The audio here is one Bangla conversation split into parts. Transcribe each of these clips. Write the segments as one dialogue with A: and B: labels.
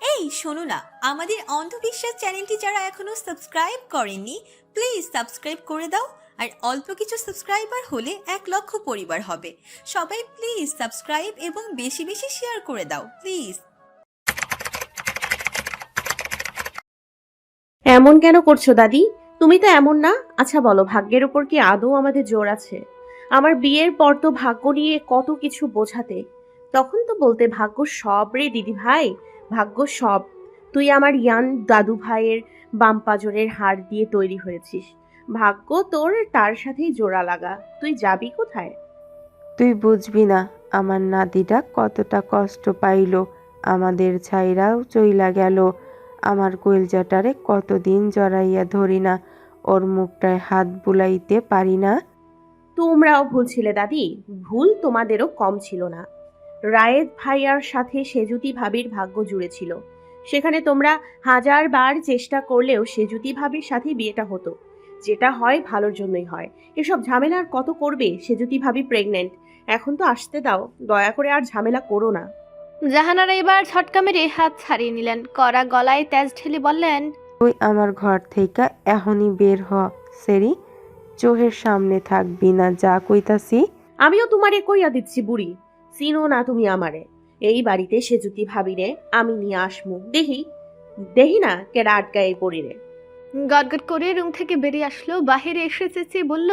A: এই শোনো না, আমাদের অন্ধবিশ্বাস চ্যানেলটি যারা এখনো সাবস্ক্রাইব করেননি, প্লিজ সাবস্ক্রাইব করে দাও। আর অল্প কিছু সাবস্ক্রাইবার হলে 1 লক্ষ পরিবার হবে। সবাই প্লিজ সাবস্ক্রাইব এবং বেশি বেশি শেয়ার করে দাও প্লিজ।
B: এমন কেন করছো দাদি? তুমি তো এমন না। আচ্ছা বলো, ভাগ্যের উপর কি আদৌ আমাদের জোর আছে? আমার বিয়ের পর তো ভাগ্য নিয়ে কত কিছু বোঝাতে, তখন তো বলতে ভাগ্য সব রে দিদি ভাই, ভাগ্য সব। তুই আমার ইয়ান দাদু ভাইয়ের বাম পাজরের হাড় দিয়ে তৈরি হয়েছিস, ভাগ্য তোর তার সাথেই জোড়া লাগা। তুই যাবি কোথায়?
C: তুই বুঝবি না আমার নাতিটা কতটা কষ্ট পাইল, আমাদের ছাইরাও চইলা গেল। আমার কইলজাটারে কতদিন জড়াইয়া ধরি না, ওর মুখটায় হাত বুলাইতে পারি না।
B: তোমরাও ভুল ছিলে দাদি, ভুল তোমাদেরও কম ছিল না। রায়েত ভাইয়ার সাথে সেজুতি ভাবির ভাগ্য জুড়ে ছিল, সেখানে তোমরা 1000 বার চেষ্টা করলেও সেজুতি ভাবির সাথে বিয়েটা হতো। যেটা হয় ভালোর জন্যই হয়। এসব ঝামেলা আর কত করবে? সেজুতি ভাবি প্রেগনেন্ট, এখন তো আসতে দাও, দয়া করে আর ঝামেলা করো না।
D: জাহানারা এবার ঝটকা মেরে হাত ছাড়িয়ে নিলেন, কড়া গলায় তেজ ঢেলে বললেন,
C: তুই আমার ঘর থেকে এখনই বের হ সেরি, চোখের সামনে থাকবি না, যা কইতাছি।
B: আমিও তোমারে কইয়া দিচ্ছি বুড়ি, চিনো না তুমি আমারে। এই বাড়িতে সেজুতি ভাবিরে আমি নিয়ে আসমু, দেখি দেখি না কেডা আটকায় পড়ি রে।
D: গটগট করে রুম থেকে বেরিয়ে আসলো, বাহিরে এসে চেঁচিয়ে বলল,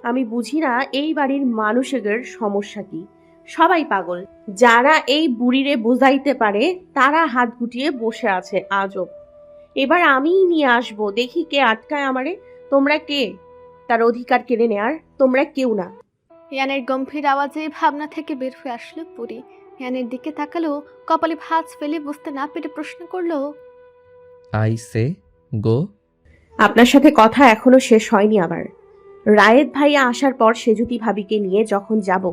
B: আমি বুঝি না এই বাড়ির মানুষের সমস্যা কি, সবাই পাগল। যারা এই বুড়িরে বোঝাইতে পারে তারা হাত গুটিয়ে বসে আছে আজব। এবার আমিই নিয়ে আসবো, দেখি কে আটকায় আমারে। তোমরা কে তার অধিকার কেড়ে নেয়ার? তোমরা কেউ না।
D: ইয়ানের গম্ভীর আওয়াজে ভাবনা থেকে বের হয়ে আসলো পুরি। ইয়ানের দিকে তাকালো, কপালে ভাঁজ ফেলে বুঝতে না পেরে প্রশ্ন করলো,
E: আই সে গো।
B: আপনার সাথে কথা এখনো শেষ হয়নি আমার। রায়েত ভাইয়া আসার পর সেজুতি ভাবিকে নিয়ে যখন যাব,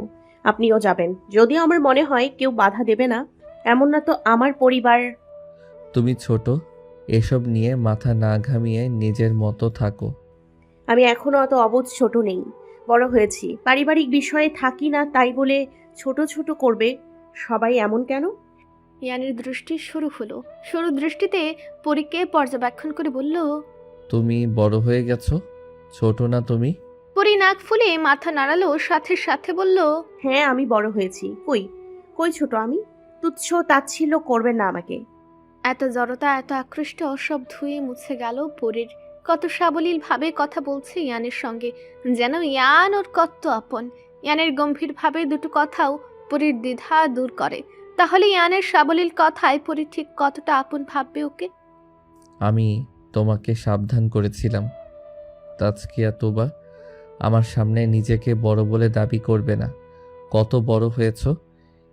B: আপনিও যাবেন। যদিও আমার মনে হয় কেউ বাধা দেবে না, এমন না তো আমার পরিবার।
E: তুমি ছোট, এসব নিয়ে মাথা না ঘামিয়ে নিজের মতো থাকো।
B: আমি এখনো অত অবোধ ছোট নেই, বড় হয়েছি। পারিবারিক বিষয়ে থাকি না তাই বলে ছোট ছোট করবে সবাই এমন কেন?
D: ইয়ানের দৃষ্টি শুরু হলো। সরু দৃষ্টিতে পরীকে পর্যবেক্ষণ করে বলল,
E: তুমি বড় হয়ে গেছো, ছোট না তুমি।
D: পরি নাক ফুলে মাথা নাড়ালো, সাথে সাথে বলল,
B: হ্যাঁ আমি বড় হয়েছি। কই কই ছোট আমি? তুচ্ছ তাচ্ছিল্য করবেন না আমাকে।
D: এত জড়তা, এত আকৃষ্ট সব ধুয়ে মুছে গেল পরীর। কত সাবলীল ভাবে কথা বলছে ইয়ানের সঙ্গে, যেন ইয়ান ওর কত আপন। ইয়ানের গম্ভীর ভাবে দুটো কথাও পরীর দ্বিধা দূর করে। তাহলে ইয়ানের সাবলীল কথায় পরী ঠিক কতটা আপন ভাববে ওকে।
E: আমি তোমাকে সাবধান করেছিলাম, তাজকিয়া তোবা। আমার সামনে নিজেকে বড় বলে দাবি করবে না। কত বড় হয়েছো,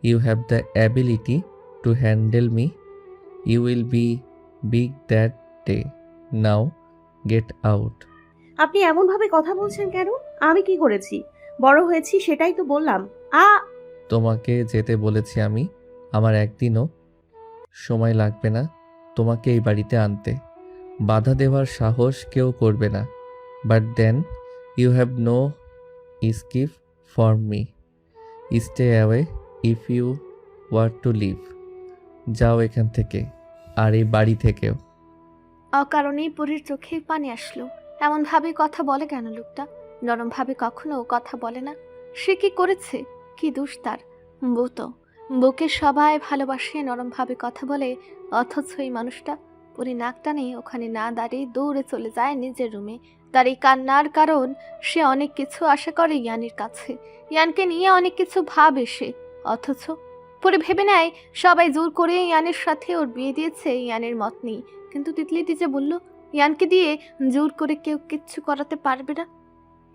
E: you have the ability to handle me, you will be big that day, now get out.
B: আপনি এমন ভাবে কথা বলছেন কেন? আমি কি করেছি? বড় হয়েছি সেটাই তো বললাম। আ
E: তোমাকে যেতে বলেছি আমি। আমার একদিনও সময় লাগবে না তোমাকে এই বাড়িতে আনতে। বাধা দেওয়ার সাহস কেউ করবে না। But then you have no skip for me, stay away if you ওয়ার টু লিভ। যাও এখান থেকে, আর এই বাড়ি থেকেও।
D: অকারণেই পরীর চোখে পানি আসলো। এমন ভাবে কথা বলে কেন লোকটা? নরম ভাবে কখনো কথা বলে না। সে কি করেছে? কি দোষ তার? বউ তো, বউকে সবাই ভালোবাসে, নরম ভাবে কথা বলে। অথচ এই মানুষটা। পরি নাক টানে ওখানে না দাঁড়িয়ে দৌড়ে চলে যায় নিজের রুমে। তার এই কান্নার কারণ, সে অনেক কিছু আশা করে ইয়ানের কাছে। ইয়ানকে নিয়ে অনেক কিছু ভাবে সে। অথচ পরে ভেবে নেয় সবাই জোর করে ইয়ানের সাথে ওর বিয়ে দিয়েছে ইয়ানের মত নেই। কিন্তু তিতলিটি যে বলল ইয়ানকে দিয়ে জোর করে কেউ কিচ্ছু করাতে পারবে না।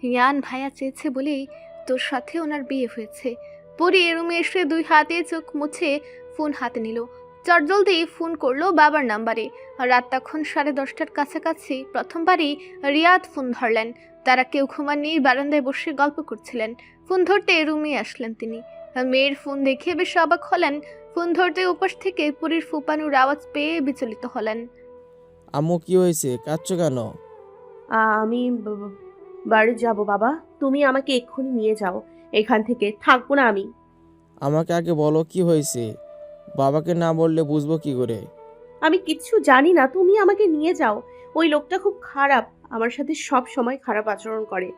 D: ইয়ান ভাইয়া চেয়েছে বলেই তোর সাথে ওনার বিয়ে হয়েছে। পরি রুমে এসে 2 হাতে চোখ মুছে ফোন হাতে নিল। চটজলদি ফোন করলো বাবার নাম্বারে। রাত তখন 10:30টার কাছাকাছি। প্রথমবারই রিয়াদ ফোন ধরলেন। তারা কেউ ঘুমাননি, বারান্দায় বসে গল্প করছিলেন। ফোন ধরতে রুমে আসলেন তিনি। মেয়ের ফোন দেখে বেশ অবাক হলেন। ফোন ধরতে উপাস থেকে পরীর ফুপানুর আওয়াজ পেয়ে বিচলিত হলেন।
F: আম্মু কি হয়েছে, কাঁদছো কেন?
B: আমি বাড়ি যাব বাবা, তুমি আমাকে এক্ষুনি নিয়ে যাও, এখান থেকে থাকবো না আমি।
F: আমাকে আগে বলো কি হয়েছে। বাবাকে না বললে বুঝবো কি করে?
B: আমি কিচ্ছু জানি না, তুমি আমাকে নিয়ে যাও। ওই লোকটা খুব খারাপ, আমার সাথে সব সময় খারাপ আচরণ করে।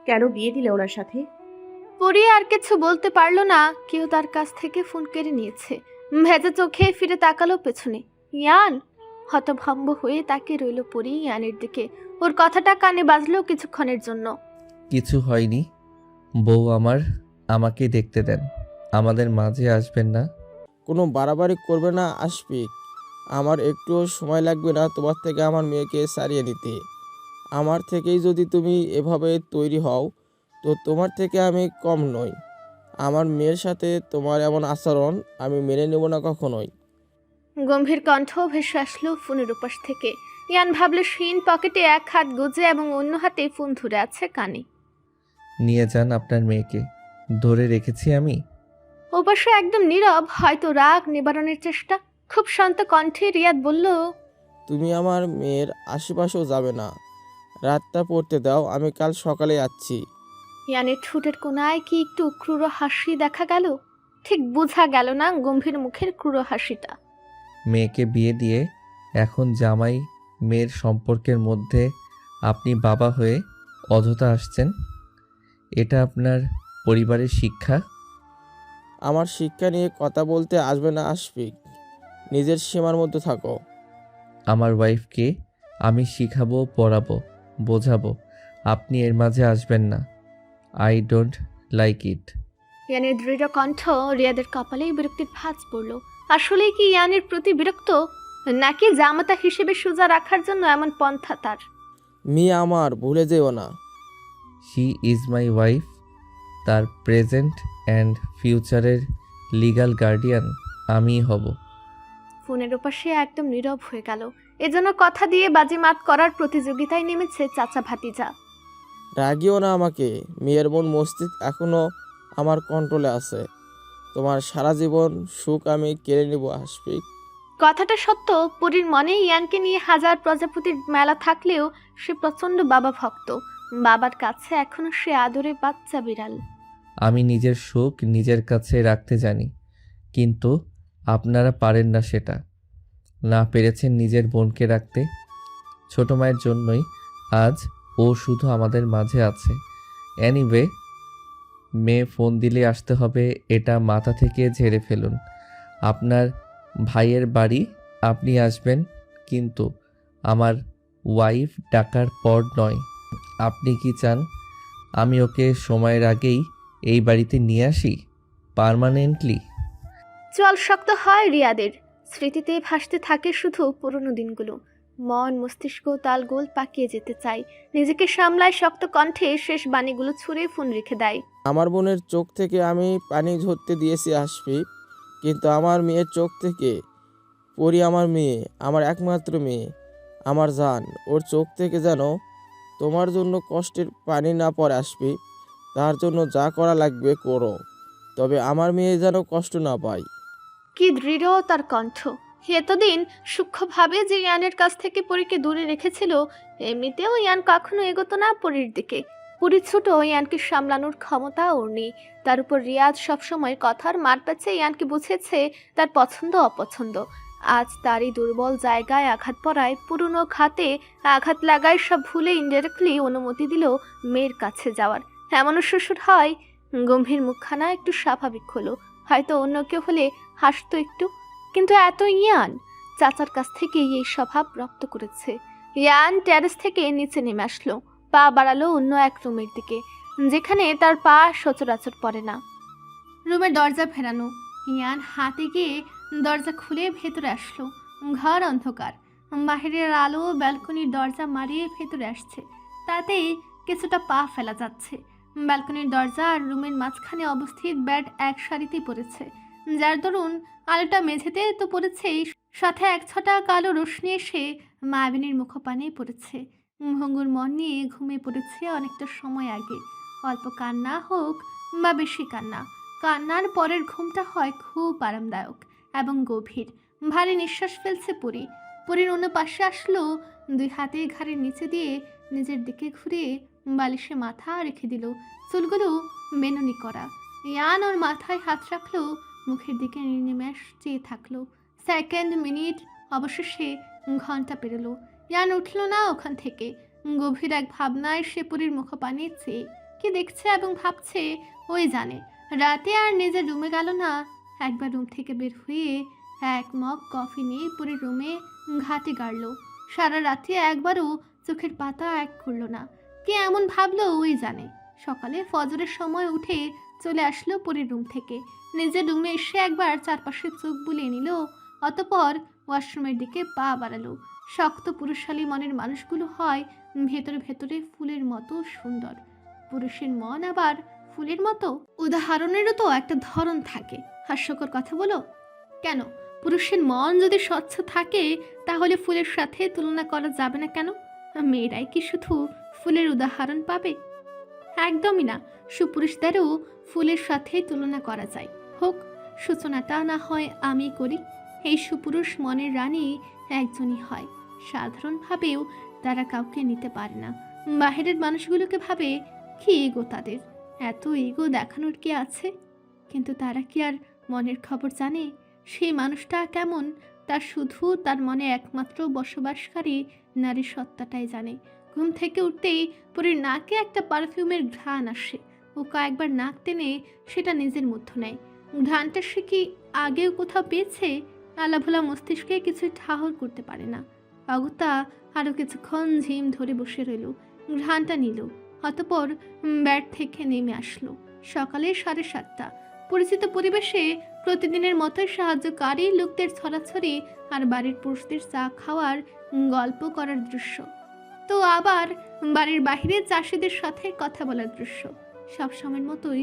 B: কেন বিয়ে দিলে ওনার সাথে?
D: পরি আর কিছু বলতে পারলো না, কেউ তার কাছ থেকে ফোন কেড়ে নিয়েছে। ভেজা চোখে ফিরে তাকালো পেছনে। ইয়ান! হতভম্ব হয়ে তাকিয়ে রইল পরি ইয়ানের দিকে। ওর কথাটা কানে বাজলো কিছুক্ষণের জন্য।
E: কিছু হয়নি। বউ আমার, আমাকে দেখতে দেন। আমাদের মাঝে আসবেন না।
F: কোনো বাড়াবাড়ি করবে না আশফিক। আমার একটুও সময় লাগবে না তোমার থেকে আমার মেয়েকে সারিয়ে নিতে। আমার থেকেই যদি তুমি এভাবে তৈরি হও, তো তোমার থেকে আমি কম নই। আমার মেয়ের সাথে তোমার এমন আচরণ আমি মেনে নেব না কখনোই।
D: গম্ভীর কণ্ঠ ভেসে আসলো ফোনের উপাস থেকে। ইয়ান ভাবলো শিন পকেটে এক হাত গুজে এবং অন্য হাতে ফোন ধরে আছে কানে।
E: নিয়ে যান আপনার মেয়েকে, ধরে রেখেছি আমি।
D: ওপাশে একদম নীরব, হয়তো রাগ নিবারণের চেষ্টা। খুব শান্ত কণ্ঠে রিয়াদ বলল,
F: তুমি আমার মেয়ের আশেপাশেও যাবে না। রাতটা পড়তে দাও, আমি কাল সকালে যাচ্ছি।
D: ইয়ানের ঠোঁটের কোনায় কি একটু ক্রূর হাসি দেখা গেল? ঠিক বোঝা গেল না গম্ভীর মুখের ক্রূর হাসিটা।
E: মেয়েকে বিয়ে দিয়ে এখন জামাই মেয়ের সম্পর্কের মধ্যে আপনি বাবা হয়ে অযথা আসছেন। এটা আপনার পরিবারের শিক্ষা।
F: আমার শিক্ষা নিয়ে কথা বলতে আসবে না আশফিক। নিজের সীমার মধ্যে থাকো।
E: আমার ওয়াইফকে আমি শিখাবো, পড়াবো, বোঝাবো। আপনি এর মাঝে আসবেন না। I don't like it.
D: ইয়ানের দৃঢ় কণ্ঠ রিয়াদের কপালেই বিরক্তির ভাঁজ পড়ল। আসলেই কি ইয়ানের প্রতি বিরক্ত, নাকি জামাতা হিসেবে সোজা রাখার জন্য এমন পন্থা তার?
F: মেয়ে আমার, ভুলে যেও না।
E: She is my wife. তার প্রেজেন্ট অ্যান্ড ফিউচারের লিগ্যাল গার্ডিয়ান আমিই হব।
D: ফোনের ওপাশে একদম নীরব হয়ে গেল। এজন্য কথা দিয়ে বাজিমাত করার প্রতিযোগিতায় নেমেছে চাচা ভাতিজা।
F: রাগিও না আমাকে। মেয়ের মন মস্তিষ্ক এখনো আমার কন্ট্রোলে আছে। তোমার সারা জীবন সুখ আমি কেড়ে নেব আশফিক।
D: কথাটা সত্য। পরীর মনে ইয়ানকে নিয়ে হাজার প্রজাপতির মেলা থাকলেও সে প্রচন্ড বাবা ভক্ত। বাবার কাছে এখনো সে আদরে বাচ্চা বিড়াল।
E: আমি নিজের সুখ নিজের কাছে রাখতে জানি, কিন্তু আপনারা পারেন না সেটা। না পেরেছেন নিজের বোনকে রাখতে। ছোট মায়ের জন্যই আজ ও শুধু আমাদের মাঝে আছে। এনিওয়ে, মেয়ে ফোন দিলে আসতে হবে, এটা মাথা থেকে ঝেড়ে ফেলুন। আপনার ভাইয়ের বাড়ি আপনি আসবেন, কিন্তু আমার ওয়াইফ ডাকার পর নয়। আপনি কি চান আমি ওকে সময়ের আগেই এই বাড়িতে নিয়ে আসি পার্মানেন্টলি?
D: চল শক্ত হয় রিয়াদের। স্মৃতিতে ভাসতে থাকে শুধু পুরনো দিনগুলো। মন মস্তিষ্ক তালগোল পাকিয়ে যেতে চায়। নিজেকে সামলায় শক্ত কণ্ঠে শেষ বাণীগুলো ছুঁড়ে ফোন রেখে দেয়।
F: আমার বোনের চোখ থেকে আমি পানি ঝরতে দিয়েছি আশফিক, কিন্তু আমার মেয়ের চোখ থেকে পরি আমার মেয়ে, আমার একমাত্র মেয়ে, আমার জান। ওর চোখ থেকে যেন তোমার জন্য কষ্টের পানি না পড়ে আশফিক। তার জন্য যা করা লাগবে করো, তবে আমার মেয়ে যেন কষ্ট না পায়।
D: কি দৃঢ় তার কণ্ঠ! এতদিন সূক্ষ্মভাবে যে ইয়ানের কাছ থেকে পরীকে দূরে রেখেছিল, এমনিতেও ইয়ান কখনো এগোতো না পরীর দিকে। পরী ছোট, ইয়ানকে সামলানোর ক্ষমতা ওর নেই। তার উপর রিয়াজ সবসময় কথার মার প্যাচে ইয়ানকে বুঝেছে তার পছন্দ অপছন্দ। আজ তারই দুর্বল জায়গায় আঘাত পড়ায়, পুরনো খাতে আঘাত লাগায়, সব ভুলে ইনডাইরেক্টলি অনুমতি দিল মেয়ের কাছে যাওয়ার। এমনও শ্বশুর হয়। গম্ভীর মুখখানা একটু স্বাভাবিক হলো। হয়তো অন্য কেউ হলে হাসতো একটু, কিন্তু এত ইয়ান চাচার কাছ থেকেই এই স্বভাব রপ্ত করেছে। ইয়ান টেরেস থেকে নিচে নেমে আসলো, পা বাড়ালো অন্য এক রুমের দিকে, যেখানে তার পা সচরাচর পড়ে না। রুমের দরজা ফেরানো। ইয়ান হাতে গিয়ে দরজা খুলে ভেতরে আসলো। ঘর অন্ধকার। বাহিরের আলো ব্যালকনির দরজা মারিয়ে ভেতরে আসছে, তাতে কিছুটা পা ফেলা যাচ্ছে। ব্যালকনির দরজা আর রুমের মাঝখানে অবস্থিত বেড এক সারিতে পড়েছে, যার দরুন আলোটা মেঝেতে তো পড়েছেই, সাথে এক ছটা কালো রোশনি এসে মায়াবিনীর মুখপানে পড়েছে। ভঙ্গুর মন নিয়ে ঘুমিয়ে পড়েছে অনেকটা সময় আগে। অল্প কান্না হোক বা বেশি কান্না, কান্নার পরের ঘুমটা হয় খুব আরামদায়ক এবং গভীর। ভারী নিঃশ্বাস ফেলছে পরী। পরীর অন্য পাশে আসলো, দুই হাতে ঘাড়ের নিচে দিয়ে নিজের দিকে ঘুরে বালিশে মাথা রেখে দিল। চুলগুলো বেনুনি করা। ইয়ান ওর মাথায় হাত রাখলো, মুখের দিকে নির্নিমেষ চেয়ে থাকলো। সেকেন্ড, মিনিট, অবশেষে ঘন্টা পেরোলো। ইয়ান উঠল না ওখান থেকে। গভীর এক ভাবনায় সে পুরীর মুখপানে চেয়ে কি দেখছে এবং ভাবছে ওই জানে। রাতে আর নিজের রুমে গেল না। একবার রুম থেকে বের হয়ে এক মগ কফি নিয়ে পুরীর রুমে ঘাটে গাড়ল। সারা রাতে একবারও চোখের পাতা এক করলো না। কে এমন ভাবলো ওই জানে। সকালে ফজরের সময় উঠে চলে আসলো পুরীর রুম থেকে। নিজের রুমে এসে একবার চারপাশে চোখ বুলিয়ে নিল, অতঃপর ওয়াশরুমের দিকে পা বাড়ালো। শক্ত পুরুষালী মনের মানুষগুলো হয় ভেতরে ভেতরে ফুলের মতো সুন্দর। পুরুষের মন আবার ফুলের মতো। উদাহরণেরও তো একটা ধরন থাকে। হাস্যকর কথা বলো কেন? পুরুষের মন যদি স্বচ্ছ থাকে তাহলে ফুলের সাথে তুলনা করা যাবে না কেন? মেয়েরাই কি শুধু ফুলের উদাহরণ পাবে? একদমই না। সুপুরুষদেরও ফুলের সাথে তুলনা করা যায়। হোক, সূচনাটা না হয় আমি করি। এই সুপুরুষ মনের রানী একজনই হয়। সাধারণভাবেও তারা কাউকে নিতে পারে না। বাহিরের মানুষগুলোকে ভাবে কি ইগো তাদের, এত ইগো দেখানোর কি আছে? কিন্তু তারা কি আর মনের খবর জানে? সেই মানুষটা কেমন তা শুধু তার মনে একমাত্র বসবাসকারী নারী সত্তাটাই জানে। ঘুম থেকে উঠতেই পুরীর নাকে একটা পারফিউমের ঘ্রাণ আসে। ও কয়েকবার নাক টেনে সেটা নিজের মধ্যে নেয়। ঘ্রাণটা সে কি আগেও কোথাও পেয়েছে? আলাভোলা মস্তিষ্কে কিছু ঠাহর করতে পারে না। অগত্যা আরও কিছুক্ষণ ঝিম ধরে বসে রইল। ঘ্রাণটা নিল, অতঃপর ব্যাট থেকে নেমে আসলো। সকালে 7:30। পরিচিত পরিবেশে প্রতিদিনের মতোই সাহায্যকারী লোকদের ছড়াছড়ি আর বাড়ির পুরুষদের চা খাওয়ার গল্প করার দৃশ্য। তো আবার বাড়ির বাইরে চাষিদের সাথে কথা বলার দৃশ্য। সবসময়ের মতোই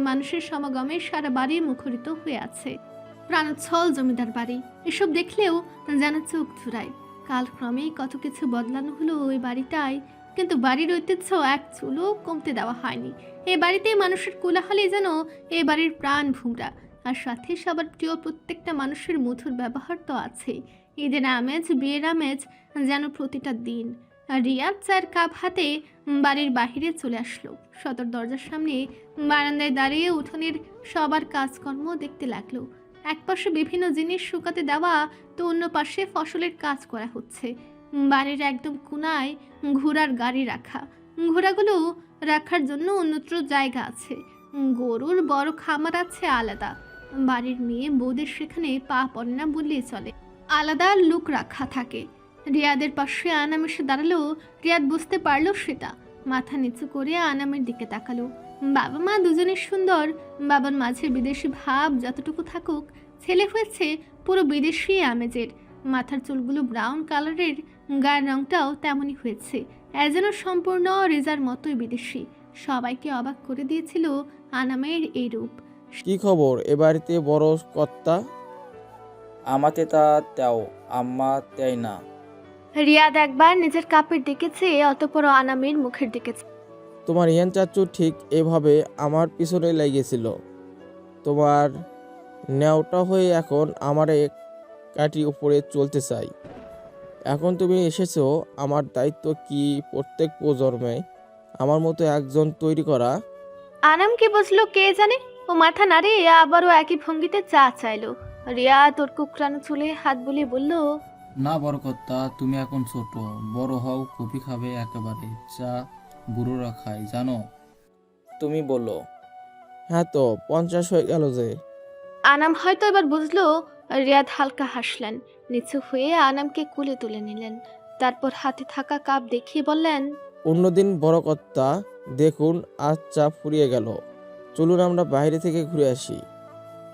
D: মানুষের সমাগমে সারা বাড়ি মুখরিত হয়ে আছে। প্রাণোচ্ছল জমিদার বাড়ি। এসব দেখলেও যেন চোখ জুড়ায়। কালক্রমে কত কিছু বদলানো হলো ওই বাড়িটায়, কিন্তু বাড়ির ঐতিহ্য এক চুলও কমতে দেওয়া হয়নি। এই বাড়িতে মানুষের কোলাহলে যেন এই বাড়ির প্রাণ ভুমরা। আর সাথে সবার প্রিয় প্রত্যেকটা মানুষের মধুর ব্যবহার তো আছেই। ঈদের আমেজ, বিয়ের আমেজ যেন প্রতিটা দিন। আর রিয়াদ চায়ের কাপ হাতে বাড়ির বাহিরে চলে আসলো। সদর দরজার সামনে বারান্দায় দাঁড়িয়ে উঠোনের সবার কাজকর্ম দেখতে লাগলো। এক পাশে বিভিন্ন জিনিস শুকাতে দেওয়া, তো অন্য পাশে ফসলের কাজ করা হচ্ছে। বাড়ির একদম কোনায় ঘোড়ার গাড়ি রাখা। ঘোড়াগুলো রাখার জন্য অন্যত্র জায়গা আছে। গরুর বড় খামার আছে আলাদা। বাড়ির মেয়ে বউদের সেখানে পা পড়ে না বললেই চলে। আলাদা লোক রাখা থাকে। রিয়াদের পাশে আনাম এসে দাঁড়ালো। রিয়াদ বুঝতে পারলো সেটা। মাথা নিচু করে আনামের দিকে তাকালো। বাবা মা দুজনের সুন্দর। বাবার মাঝে বিদেশি ভাব যতটুকু থাকুক, ছেলে হয়েছে পুরো বিদেশি আমেজের। মাথার চুলগুলো ব্রাউন কালারের, গায়ের রংটাও তেমনই হয়েছে, যেন সম্পূর্ণ রেজার মতোই বিদেশি। সবাইকে অবাক করে দিয়েছিল আনামের এই রূপ।
F: কি খবর এ বাড়িতে বড় কর্তা?
G: আমাতে তা তেও, আম্মা তেই না।
D: রিয়াদ একবার নিজের কাপের দিকে চেয়ে অতঃপর আনামের মুখের দিকে চেয়ে।
F: তোমার ইয়ান চাচু ঠিক এভাবে আমার পিছনে লেগেছিল। তোমার নেওটা হয়ে এখন আমার এক কাঠি উপরে চলতে চাই। এখন তুমি এসেছো, আমার দায়িত্ব কি প্রত্যেক প্রজন্মে আমার মতো একজন তৈরি করা।
D: আনাম কি বুঝলো কে জানে। ও মাথা নাড়িয়ে আবারও একই ভঙ্গিতে চা চাইলো। রিয়া তোর কুকরানো চুলে হাত বুলিয়ে বলল,
G: না বড় কর্তা, তুমি এখন ছোট, বড় হও, কফি খাবে একেবারে, চা বুড়োরা খায় জানো। তুমি বললো।
F: হ্যাঁ তো 50 হয়ে গেল যে।
D: আনাম হয়তো এবার বুঝলো। রিয়াদ হালকা হাসলেন। নিচু হয়ে আনামকে কোলে তুলে নিলেন। তারপর হাতে থাকা কাপ দেখিয়ে বললেন,
F: অন্যদিন বড় কর্তা, দেখুন আজ চা ফুরিয়ে গেল, চলুন আমরা বাইরে থেকে ঘুরে আসি।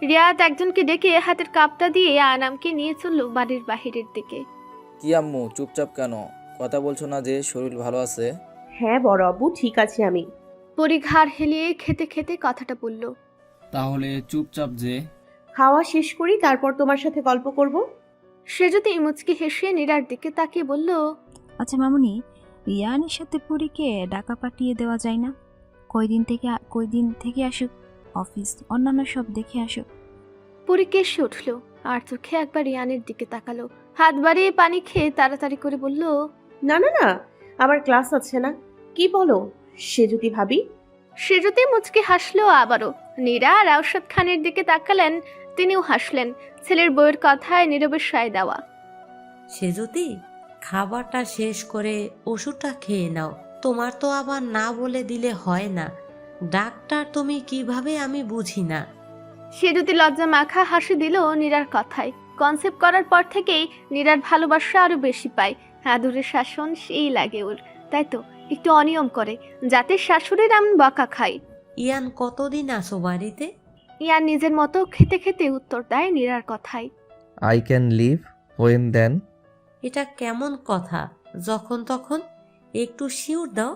D: রিয়াদ একজনকে ডেকে হাতের কাপটা দিয়ে আনামকে নিয়ে চলল বাড়ির বাহিরের দিকে।
G: কি আম্মু চুপচাপ কেন? কথা বলছো না যে? শরীর ভালো আছে?
B: হ্যাঁ বড় আব্বু, ঠিক আছে আমি।
D: পরিঘাড় হেলিয়ে খেতে খেতে কথাটা বলল।
G: তাহলে চুপচাপ যে?
B: খাওয়া শেষ করি, তারপর তোমার সাথে গল্প করব।
D: সে যদি মুচকি হেসে নীরার দিকে তাকিয়ে বলল,
H: আচ্ছা মামুনি, রিয়ানের সাথে পরীকে ডাকা পাঠিয়ে দেওয়া যায় না? কয়দিন থেকে আসুক, অফিস অন্যান্য সব দেখে আসুক।
D: পরি কেসে উঠল আর চোখে একবার রিয়ানের দিকে তাকালো। হাত বাড়িয়ে পানি খেয়ে তাড়াতাড়ি করে বলল,
B: না না না, আমার ক্লাস আছে না। কি বলো? সে যদি ভাবি।
D: সে যদি মুচকি হাসলো আবারও। নীরা আর আরশাদ খানের দিকে তাকালেন। তিনিও হাসলেন। ছেলের বউয়ের কথায় নীরবে সায় দেওয়া।
I: সেজতি, খাবারটা শেষ করে ওষুধটা খেয়ে নাও। তোমার তো আবার না বলে দিলে হয় না। ডাক্তার তুমি কিভাবে আমি বুঝি না।
D: সে যদি লজ্জা মাখা হাসি দিল নীরার কথায়। কনসেপ্ট করার পর থেকেই নীরার ভালোবাসা আরো বেশি পায়। আদুরের শাসন সেই লাগে ওর, তাই তো একটু অনিয়ম করে যাতে শাশুড়ির এমন বকা খায়।
I: ইয়ান কতদিন আসো বাড়িতে?
D: ইয়ান নিজের মতো খেতে খেতে উত্তর দেয় নীরার কথায়।
E: আই ক্যান লিভ ওয়েন দেন।
I: এটা কেমন কথা? যখন তখন? একটু শিওর দাও।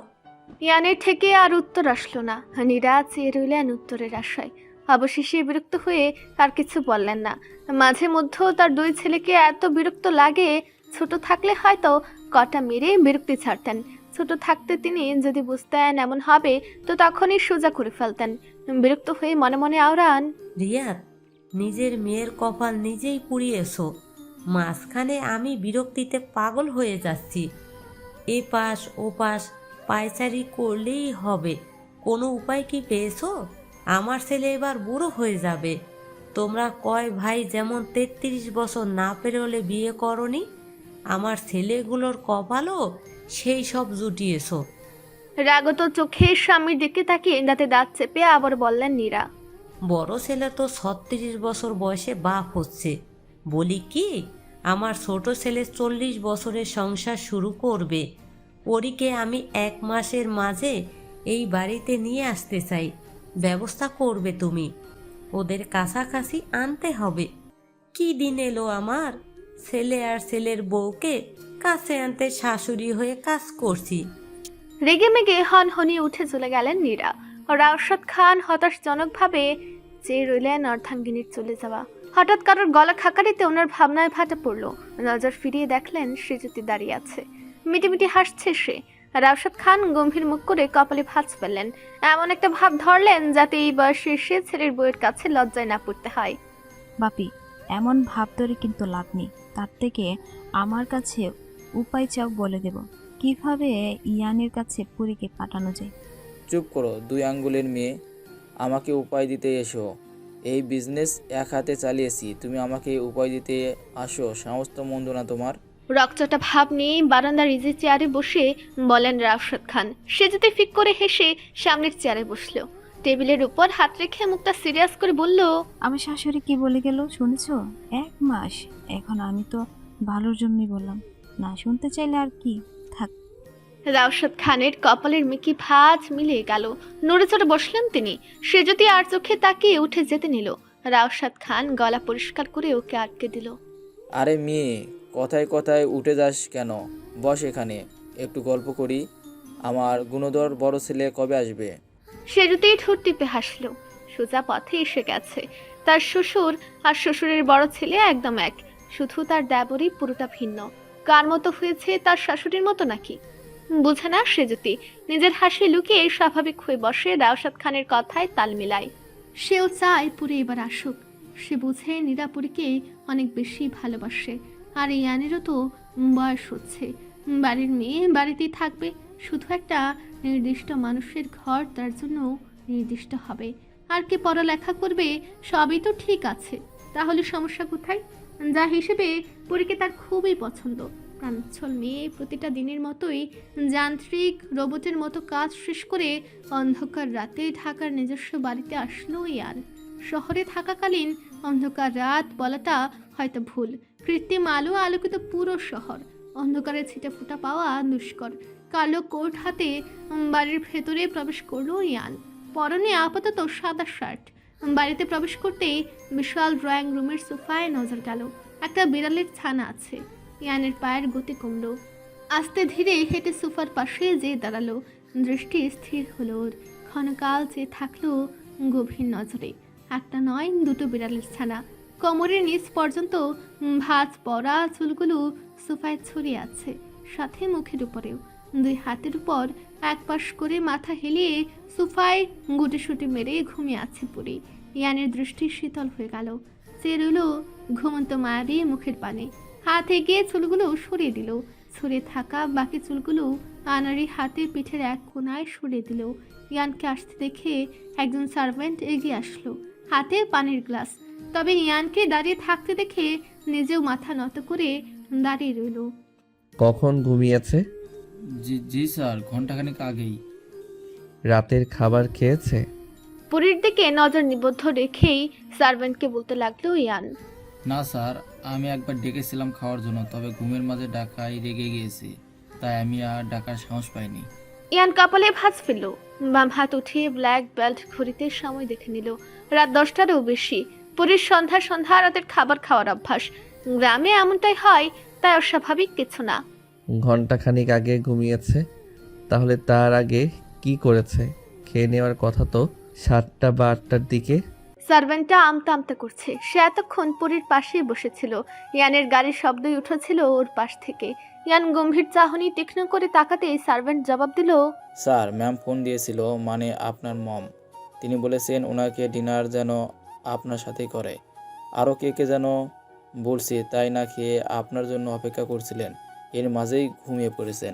D: ইয়ানের থেকে আর উত্তর আসলো না। নীরা চেয়ে রইলেন উত্তরের আশায়। অবশেষে বিরক্ত হয়ে আর কিছু বললেন না। মাঝে মধ্যেও তার দুই ছেলেকে এত বিরক্ত লাগে, ছোট থাকলে হয়তো কটা মেরে বিরক্তি ছাড়তেন। ছোট থাকতে তিনি যদি বুঝতেন এমন হবে তো তখনই সোজা করে ফেলতেন। বিরক্ত হয়ে মনে মনে আওড়ান,
I: রিয়াদ, নিজের মেয়ের কপাল নিজেই পুড়িয়েছো। মাঝখানে আমি বিরক্তিতে পাগল হয়ে যাচ্ছি। এ পাশ ও পাশ পায়চারি করলেই হবে। কোনো উপায় কি পেয়েছো? আমার ছেলে এবার বুড়ো হয়ে যাবে। তোমরা কয় ভাই যেমন 33 বছর না পেরোলে বিয়ে করনি, আমার ছেলেগুলোর কপালও সেই সব জুটিয়েছো।
D: রাগত চোখে স্বামীর দিকে তাকিয়ে দাঁতে দাঁত চেপে আবার বললেন নীরা।
I: বড় ছেলে তো 36 বছর বয়সে বাপ হচ্ছে। বলি কি, আমার ছোট ছেলে 40 বছরের সংসার শুরু করবে। পরীকে আমি 1 মাসের মাঝে এই বাড়িতে নিয়ে আসতে চাই। ব্যবস্থা করবে তুমি। ওদের কাছাকাছি আনতে হবে। কি দিন এলো আমার! ছেলে আর ছেলের বউকে কাছে আনতে শাশুড়ি হয়ে কাজ করছি।
D: রেগে মেগে হনহনিয়ে উঠে চলে গেলেন নীরা। রাশাদ খান হতাশজনকভাবে চেয়ে রইলেন অর্ধাঙ্গিনীর চলে যাওয়া। হঠাৎ কারোর গলা খাকারিতে ওনার ভাবনায় ভাটা পড়ল। নজর ফিরিয়ে দেখলেন শ্রীজ্যোতি দাঁড়িয়ে আছে। মিটিমিটি হাসছে সে। রাশাদ খান গম্ভীর মুখ করে কপালে ভাঁজ ফেললেন। এমন একটা ভাব ধরলেন যাতে এই বয়সে এসে ছেলের বউয়ের কাছে লজ্জায় না পড়তে হয়।
H: বাপি, এমন ভাব ধরে কিন্তু লাভ নেই। তার থেকে আমার কাছে উপায় চাও, বলে দেব কিভাবে ইয়ানের কাছে পুরীকে পাঠানো যায়।
G: চুপ করো 2 আঙ্গুলের মেয়ে, আমাকে উপায় দিতে এসো। এই বিজনেস এক হাতে চালিয়েছি, তুমি আমাকে উপায় দিতে আসো? সাহস তো মন্দ না তোমার।
D: রকচটা ভাব নিয়ে বারান্দার ইজি চেয়ারে বসে বলেন রাশাদ খান। সে যদি ফিক করে হেসে সামনের চেয়ারে বসলো। টেবিলের উপর হাত রেখে মুখটা সিরিয়াস করে বলল,
H: আমার শাশুড়ি কি বলে গেল শুনেছো? 1 মাস। এখন আমি তো ভালোর জন্যই বললাম, না শুনতে চাইলে আর কি থাক।
D: রাশাদ খানের কপালের মিকি ভাঁজ মিলে গেল। নড়ে চড়ে বসলেন তিনি। সে যদি আর চোখে তাকিয়ে উঠে যেতে নিল। রাশাদ খান গলা পরিষ্কার করে ওকে আটকে দিল।
G: আরে মেয়ে, কথায় কথায় উঠে যাস কেন? বস এখানে, একটু গল্প করি। আমার গুণধর বড় ছেলে কবে আসবে?
D: সে যদি ঠোঁট টিপে হাসলো। সোজা পথে এসে গেছে। তার শ্বশুর আর শ্বশুরের বড় ছেলে একদম এক, শুধু তার দেবরই পুরোটা ভিন্ন। কার মতো হয়েছে, তার শাশুড়ির মতো নাকি? বুঝে না সে যদি নিজের হাসি লুকিয়ে স্বাভাবিক হয়ে বসে রাশাদ খানের কথায় তাল মিলায়। সেও চায় পুরী এবার আসুক। সে বুঝে নীরাপুরীকে অনেক বেশি ভালোবাসে। আর ইয়ানেরও তো বয়স হচ্ছে। বাড়ির মেয়ে বাড়িতেই থাকবে। শুধু একটা নির্দিষ্ট মানুষের ঘর তার জন্য নির্দিষ্ট হবে। আর কে পড়ালেখা করবে সবই তো ঠিক আছে, তাহলে সমস্যা কোথায়? যা হিসেবে পরীকে তার খুবই পছন্দ। প্রাণোচ্ছল মেয়ে প্রতিটা দিনের মতোই যান্ত্রিক রোবটের মতো কাজ শেষ করে অন্ধকার রাতে ঢাকার নিজস্ব বাড়িতে আসলো ইয়ান। শহরে থাকাকালীন অন্ধকার রাত বলাটা হয়তো ভুল। কৃত্রিম আলো আলোকিত পুরো শহর। অন্ধকারে ছিটে ফোঁটা পাওয়া দুষ্কর। কালো কোট হাতে বাড়ির ভেতরে প্রবেশ করলো ইয়ান। পরনে আপাতত সাদা শার্ট। বাড়িতে প্রবেশ করতেই বিশাল ড্রয়িং রুমের সোফায় নজর গেল। একটা বিড়ালের ছানা আছে। ইয়ানের পায়ের গতি কমলো। আস্তে ধীরে হেঁটে সোফার পাশে যেয়ে দাঁড়ালো। দৃষ্টি স্থির হলো ওর। ক্ষণকাল চেয়ে থাকলো গভীর নজরে। একটা নয়, 2টো বিড়ালের ছানা। কোমরের নিচ পর্যন্ত ভাঁজ পড়া চুলগুলো সোফায় ছড়িয়ে আছে, সাথে মুখের উপরেও। 2 হাতের উপর এক পাশ করে মাথা হেলিয়ে সোফায় গুটিসুটি মেরে ঘুমিয়ে আছে পুরী। ইয়ানের দৃষ্টি শীতল হয়ে গেল। চেয়ে রইল ঘুমন্ত মায়াবী মুখের পানে। হাত এগিয়ে চুলগুলো সরিয়ে দিল। ছড়িয়ে থাকা বাকি চুলগুলো আনারি হাতে পিঠের এক কোনায় সরিয়ে দিল। ইয়ানকে আসতে দেখে একজন সার্ভেন্ট এগিয়ে আসলো, হাতে পানির গ্লাস। তবে ইয়ানকে দাঁড়িয়ে থাকতে দেখে নিজেও মাথা নত করে দাঁড়িয়ে রইল।
E: কখন ঘুমিয়েছে?
G: জি জি স্যার, ঘন্টাখানেক আগেই।
E: রাতের খাবার খেয়েছে?
D: পরীর দিকে নজর নিবদ্ধ রেখেই সার্ভেন্টকে বলতে লাগলো ইয়ান।
G: না স্যার, আমি একবার ডেকেছিলাম খাওয়ার জন্য, তবে ঘুমের মাঝে ডাকায় রেগে গিয়েছি, তাই আমি আর ডাকার সাহস পাইনি।
D: ইয়ান কপালে ভাঁজ ফেলল, বাম হাত উঠিয়ে ব্ল্যাক বেল্ট ঘড়িতে সময় দেখে নিল। রাত 10টারও বেশি। পরীর সন্ধ্যা রাতের খাবার খাওয়ার অভ্যাস। গ্রামে এমনটাই হয়, তাই অস্বাভাবিক কিছু না।
E: ঘন্টাখানিক আগে ঘুমিয়েছে, তাহলে তার আগে কি করেছে? খেয়ে নেওয়ার কথা তো 7টা বা 8টার দিকে।
D: সার্ভেন্টটা আমতা আমতা করছে। সে এতক্ষণ পরীর পাশেই বসেছিল। ইয়ানের গাড়ির শব্দই উঠেছিল ওর পাশ থেকে। ইয়ান গম্ভীর চাহনি তীক্ষ্ণ করে তাকাতে সার্ভেন্ট জবাব দিল,
G: স্যার, ম্যাম ফোন দিয়েছিল, মানে আপনার মম। তিনি বলেছেন ওনাকে ডিনার যেন আপনার সাথেই করে। আরও কে কে যেন বলছে, তাই না খেয়ে আপনার জন্য অপেক্ষা করছিলেন, এর মাঝেই ঘুমিয়ে পড়েছেন।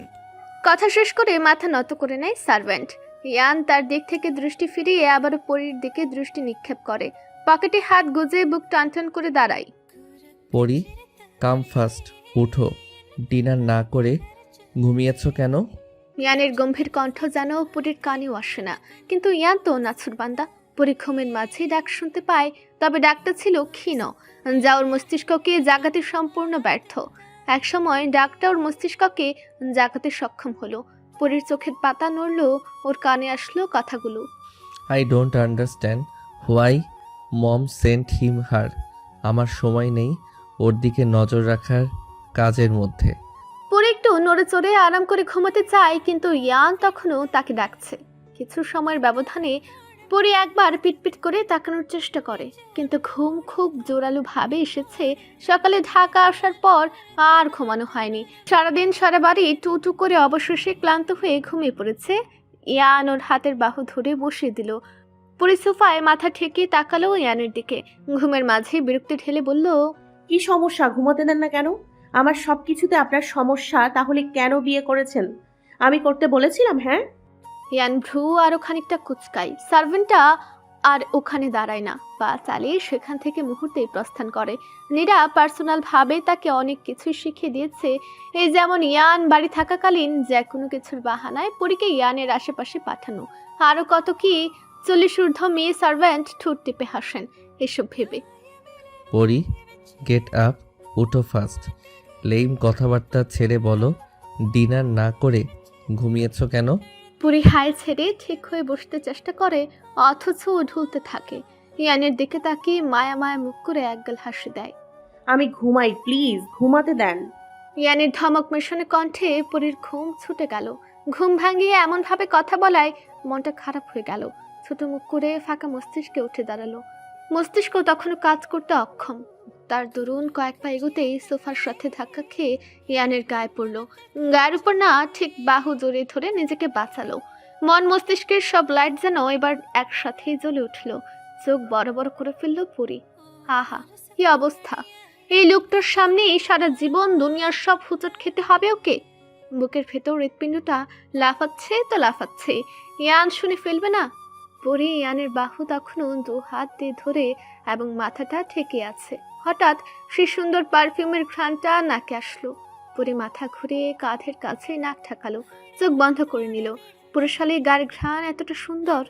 D: কথা শেষ করে মাথা নত করে নেয় সার্ভেন্ট। ইয়ান তার দিক থেকে দৃষ্টি ফিরিয়ে আবারও পরীর দিকে দৃষ্টি নিক্ষেপ করে। পকেটে হাত গুজে বুক টানটান করে দাঁড়ায়।
E: পরি, কাম ফাস্ট, উঠো। ডিনার না করে ঘুমিয়েছ কেন?
D: ইয়ানের গম্ভীর কণ্ঠ যেন পরীর কানেও আসে না। কিন্তু ইয়ান তো নাছুরবান্দা। পরী ঘুমের মাঝেই ডাক শুনতে পায়, তবে ডাকটা ছিল ক্ষীণ, যা ওর মস্তিষ্ককে জাগাতে সম্পূর্ণ ব্যর্থ। একসময় ডাকটা ওর মস্তিষ্ককে জাগাতে সক্ষম হলো। পরীর চোখের পাতা নড়ল, ওর কানে আসলো কথাগুলো।
E: I don't understand why mom sent him her. আমার সময় নেই ওর দিকে নজর রাখার কাজের মধ্যে।
D: পরে একটু নড়ে চড়ে আরাম করে ঘুমাতে চায়, কিন্তু ইয়ান তখনও তাকে ডাকছে। কিছু সময়ের ব্যবধানে পরে একবার পিটপিট করে তাকানোর চেষ্টা করে, কিন্তু ঘুম খুব জোরালো ভাবে এসেছে। সকালে ঢাকা আসার পর আর ঘুমানো হয়নি। সারাদিন সারা বাড়ি টু টু করে অবশেষে ক্লান্ত হয়ে ঘুমিয়ে পড়েছে। ইয়ান ওর হাতের বাহু ধরে বসিয়ে দিল। পরে সোফায় মাথা ঠেকিয়ে তাকালো ইয়ানের দিকে। ঘুমের মাঝে বিরক্তি ঢেলে বলল,
B: কি সমস্যা? ঘুমোতে দেন না কেন? আমার সব কিছুতে আপনার সমস্যা, তাহলে কেন বিয়ে করেছেন? আমি করতে বলেছিলাম? হ্যাঁ।
D: ইয়ান ভ্রু আরো খানিকটা কুচকায়। সার্ভেন্টটা আর ওখানে দাঁড়ায় না, পা চালিয়ে সেখান থেকে মুহূর্তেই প্রস্থান করে। নীরা পার্সোনাল ভাবে তাকে অনেক কিছুই শিখিয়ে দিয়েছে। এই যেমন ইয়ান বাড়ি থাকাকালীন যে কোনো কিছুর বাহানায় পরীকে ইয়ানের আশেপাশে পাঠানো। আরো কত কি 40 ঊর্ধ্ব মেয়ে সার্ভেন্ট ঠোঁট টিপে হাসেন এসব ভেবে।
E: পরি, গেট আপ, উঠো ফাস্ট। লেইম কথাবার্তা ছেড়ে বলো, ডিনার না করে ঘুমিয়েছ কেন?
D: পুরি হাল ছেড়ে ঠিক হয়ে বসতে চেষ্টা করে, অথচ ও ঢুলতে থাকে। ইয়ানের দিকে তাকিয়ে মায়া মায়া মুখ করে একগাল হাসি দেয়।
B: আমি ঘুমাই, প্লিজ ঘুমাতে দেন।
D: ইয়ানের ধমক মেশানো কণ্ঠে পুরীর ঘুম ছুটে গেল। ঘুম ভাঙিয়ে এমন ভাবে কথা বলায় মনটা খারাপ হয়ে গেল। ছোট মুখ করে ফাঁকা মস্তিষ্কে উঠে দাঁড়ালো। মস্তিষ্ক তখনও কাজ করতে অক্ষম। তার দরুন কয়েক পা এগোতেই সোফার সাথে ধাক্কা খেয়ে ইয়ানের গায়ে পড়ল। গায়ের উপর না, ঠিক বাহু জড়িয়ে ধরে নিজেকে বাঁচালো। মন মস্তিষ্কের সব লাইট যেন এবার একসাথেই জ্বলে উঠল। চোখ বড় বড় করে ফেলল পুরি। আহা, কি অবস্থা! এই লোকটার সামনে সারা জীবন দুনিয়ার সব হুচট খেতে হবে ওকে। বুকের ভেতর হৃৎপিণ্ডটা লাফাচ্ছে তো লাফাচ্ছে। ইয়ান শুনে ফেলবে না? পরে ইয়ানের বাহু তখনও 2 হাত দিয়ে ধরে এবং মাথাটা ঠেকে আছে। হঠাৎ সে সুন্দর পারফিউমের ঘ্রাণটা নাকে আসলো। পরে মাথা ঘুরিয়ে কাঁধের কাছে নাক ঠেকালো, চোখ বন্ধ করে নিল। পুরুষালী গার ঘ্রাণ এতটা সুন্দর,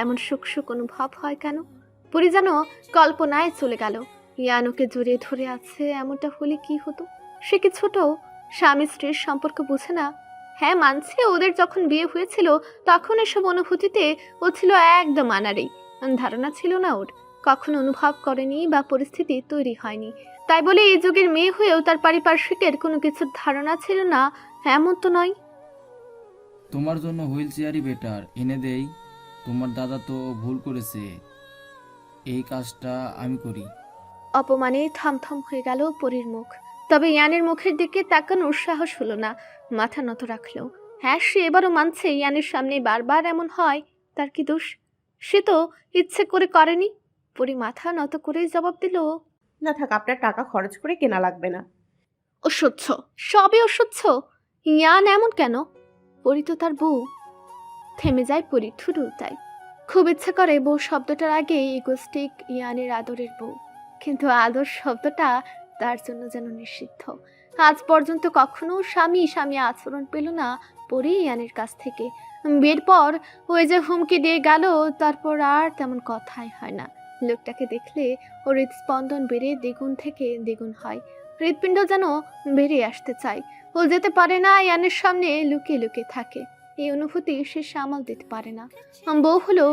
D: এমন সুখ সুখ অনুভব হয় কেন? পরে যেন কল্পনায় চলে গেল। ইয়ান ওকে জড়িয়ে ধরে আছে, এমনটা হলে কি হতো? সে কি ছোট? স্বামী স্ত্রীর সম্পর্ক বুঝে না? হ্যাঁ মানছে, ওদের যখন বিয়ে হয়েছিল তখন এসব অনুভূতিতে ও ছিল একদম আনাড়ি। ধারণা ছিল না ওর, কখনো অনুভব করেনি বা পরিস্থিতি তৈরি হয়নি। তাই বলে এই যুগের মেয়ে হয়েও তার পারিপার্শ্বিকের কোনো কিছুর ধারণা ছিল না এমন তো নয়।
G: তোমার জন্য হুইল চেয়ারই বেটার, এনে দেই। তোমার দাদা তো ভুল করেছে, এই কাজটা আমি করি।
D: অপমানে থমথম হয়ে গেল পরীর মুখ। তবে ইয়ানের মুখের দিকে তাকানোর সাহস হলো না। মাথা নত রাখলো। হ্যাঁ, সে এবারও মানছে ইয়ানের সামনে বারবার এমন হয়। তার কি দোষ? সে তো ইচ্ছে করে করেনি। পরী মাথা নত করেই জবাব দিল,
B: না থাক, আপনার টাকা খরচ করে কেনা লাগবে না।
D: অসহ্য, সবই অসহ্য। ইয়ান এমন কেন? পরী তো তার বউ। থেমে যায় পরী, ঠুট উল্টায়। খুব ইচ্ছে করে বউ শব্দটার আগে ইগোস্টিক ইয়ানের আদরের বউ। কিন্তু আদর শব্দটা তার জন্য যেন নিষিদ্ধ। আজ পর্যন্ত কখনো স্বামী স্বামী আচরণ পেল না পরি ইয়ানের কাছ থেকে। বিয়ের পর ওই যে হুমকি দিয়ে গেল, তারপর আর তেমন কথাই হয় না। লোকটাকে দেখলে ওর হৃদস্পন্দন বেড়ে দ্বিগুণ থেকে দ্বিগুণ হয়। হৃৎপিণ্ড যেন বেরিয়ে আসতে চায়। ও যেতে পারে না, ইয়ানের সামনে লুকিয়ে লুকিয়ে থাকে। এই অনুভূতি সে সামাল দিতে পারে না। বউ হলো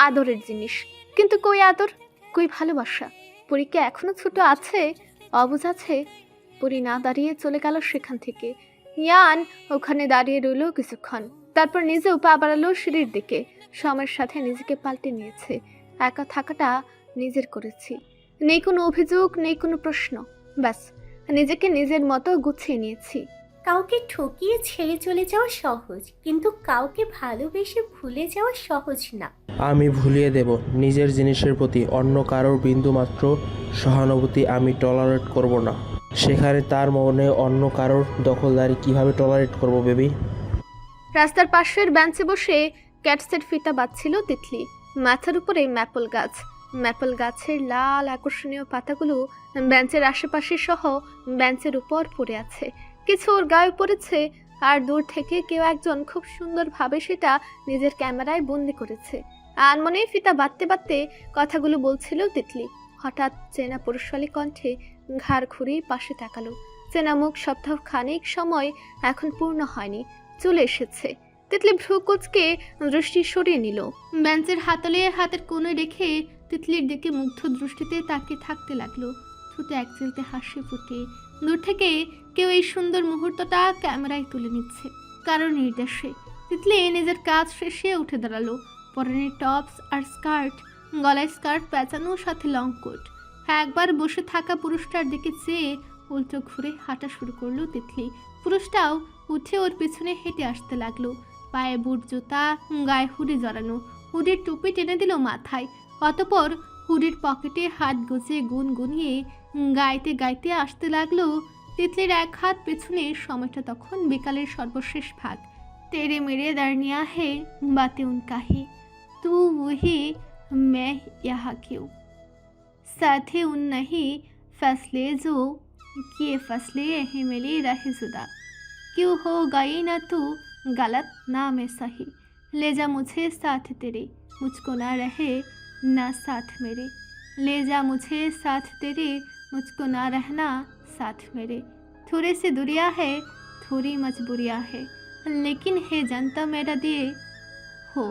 D: আদরের জিনিস, কিন্তু কই আদর, কই ভালোবাসা? পরীকে এখনো ছোট আছে, অবুঝ আছে। পরি না দাঁড়িয়ে চলে গেল সেখান থেকে। ইয়ান ওখানে দাঁড়িয়ে রইল কিছুক্ষণ, তারপর নিজেও পা বাড়ালো সিঁড়ির দিকে। সময়ের সাথে নিজেকে পাল্টে নিয়েছে। একা থাকাটা নিজের করেছি। নেই কোনো অভিযোগ, নেই কোনো প্রশ্ন। ব্যাস, নিজেকে নিজের মতো গুছিয়ে নিয়েছি।
J: কাউকে ঠকিয়ে ছেড়ে চলে যাওয়া সহজ, কিন্তু কাউকে ভালোবেসে ভুলে যাওয়া সহজ না।
K: আমি ভুলিয়ে দেব। নিজের জিনিসের প্রতি অন্য কারোর বিন্দুমাত্র সহানুভূতি আমি টলারেট করব না। সেখানে তার মনে অন্য কারোর দখলদারি কিভাবে টলারেট করব বেবি?
D: রাস্তার পাশের বেঞ্চে বসে ক্যাটসেট ফিতা বাঁধছিল তিতলি। মাথার উপরে ম্যাপল গাছ। ম্যাপল গাছের লাল আকর্ষণীয় পাতাগুলো বেঞ্চের আশেপাশে সহ বেঞ্চের উপর পড়ে আছে। কিছু ওর গায়ে পড়েছে, আর দূর থেকে কেউ একজন খুব সুন্দরভাবে সেটা নিজের ক্যামেরায় বন্দি করেছে। আনমনে ফিতা বাঁধতে বাঁধতে কথাগুলো বলছিল তিতলি। হঠাৎ চেনা পুরুষালী কণ্ঠে ঘাড় ঘুরিয়ে পাশে তাকালো। চেনা মুখ সপ্তাহ খানিক সময় এখন পূর্ণ হয়নি, চলে এসেছে। তিতলি ভ্রু কুঁচকে দৃষ্টি সরিয়ে নিল। বেঞ্চের হাতলে হাতের কোণে রেখে তিতলির দিকে মুগ্ধ দৃষ্টিতে তাকিয়ে থাকতে লাগলো। ঠোঁটে এক চিলতে হাসি ফুটে। দূর থেকে কেউ এই সুন্দর মুহূর্তটা ক্যামেরায় তুলে নিচ্ছে কারোর নির্দেশে। তিতলি নিজের কাজ শেষে উঠে দাঁড়ালো। পরনে টপস আর স্কার্ট, গলায় স্কার্ট পেঁচানো, সাথে লং কোট। একবার বসে থাকা পুরুষটার দিকে চেয়ে উল্টো ঘুরে হাঁটা শুরু করলো তিতলি। পুরুষটাও উঠে ওর পিছনে হেঁটে আসতে লাগলো। পায়ে বুট জুতা, গায়ে হুডি জড়ানো। হুডির টুপি টেনে দিল মাথায়। অতপর হুডির পকেটে হাত গুজে গুনগুনিয়ে গাইতে গাইতে আসতে লাগলো। তিতলির এক হাত পেছনে। সময়টা তখন বিকালের সর্বশেষ ভাগ। তেরে মেরে দাঁড়িয়া হে বাতে উনকা হি, তু वही मैं यहाँ क्यों, साथे उन नहीं फैसले जो किए फैसले है मिले रहे जुदा, क्यों हो गई ना तू गलत ना मैं सही, ले जा मुझे साथ तेरे मुझको ना रहे ना साथ मेरे, ले जा मुझे साथ तेरे मुझको ना रहना साथ मेरे, थोड़े से दुरिया है थोड़ी मजबूरियाँ है, लेकिन है जनता मेरा दिए हो,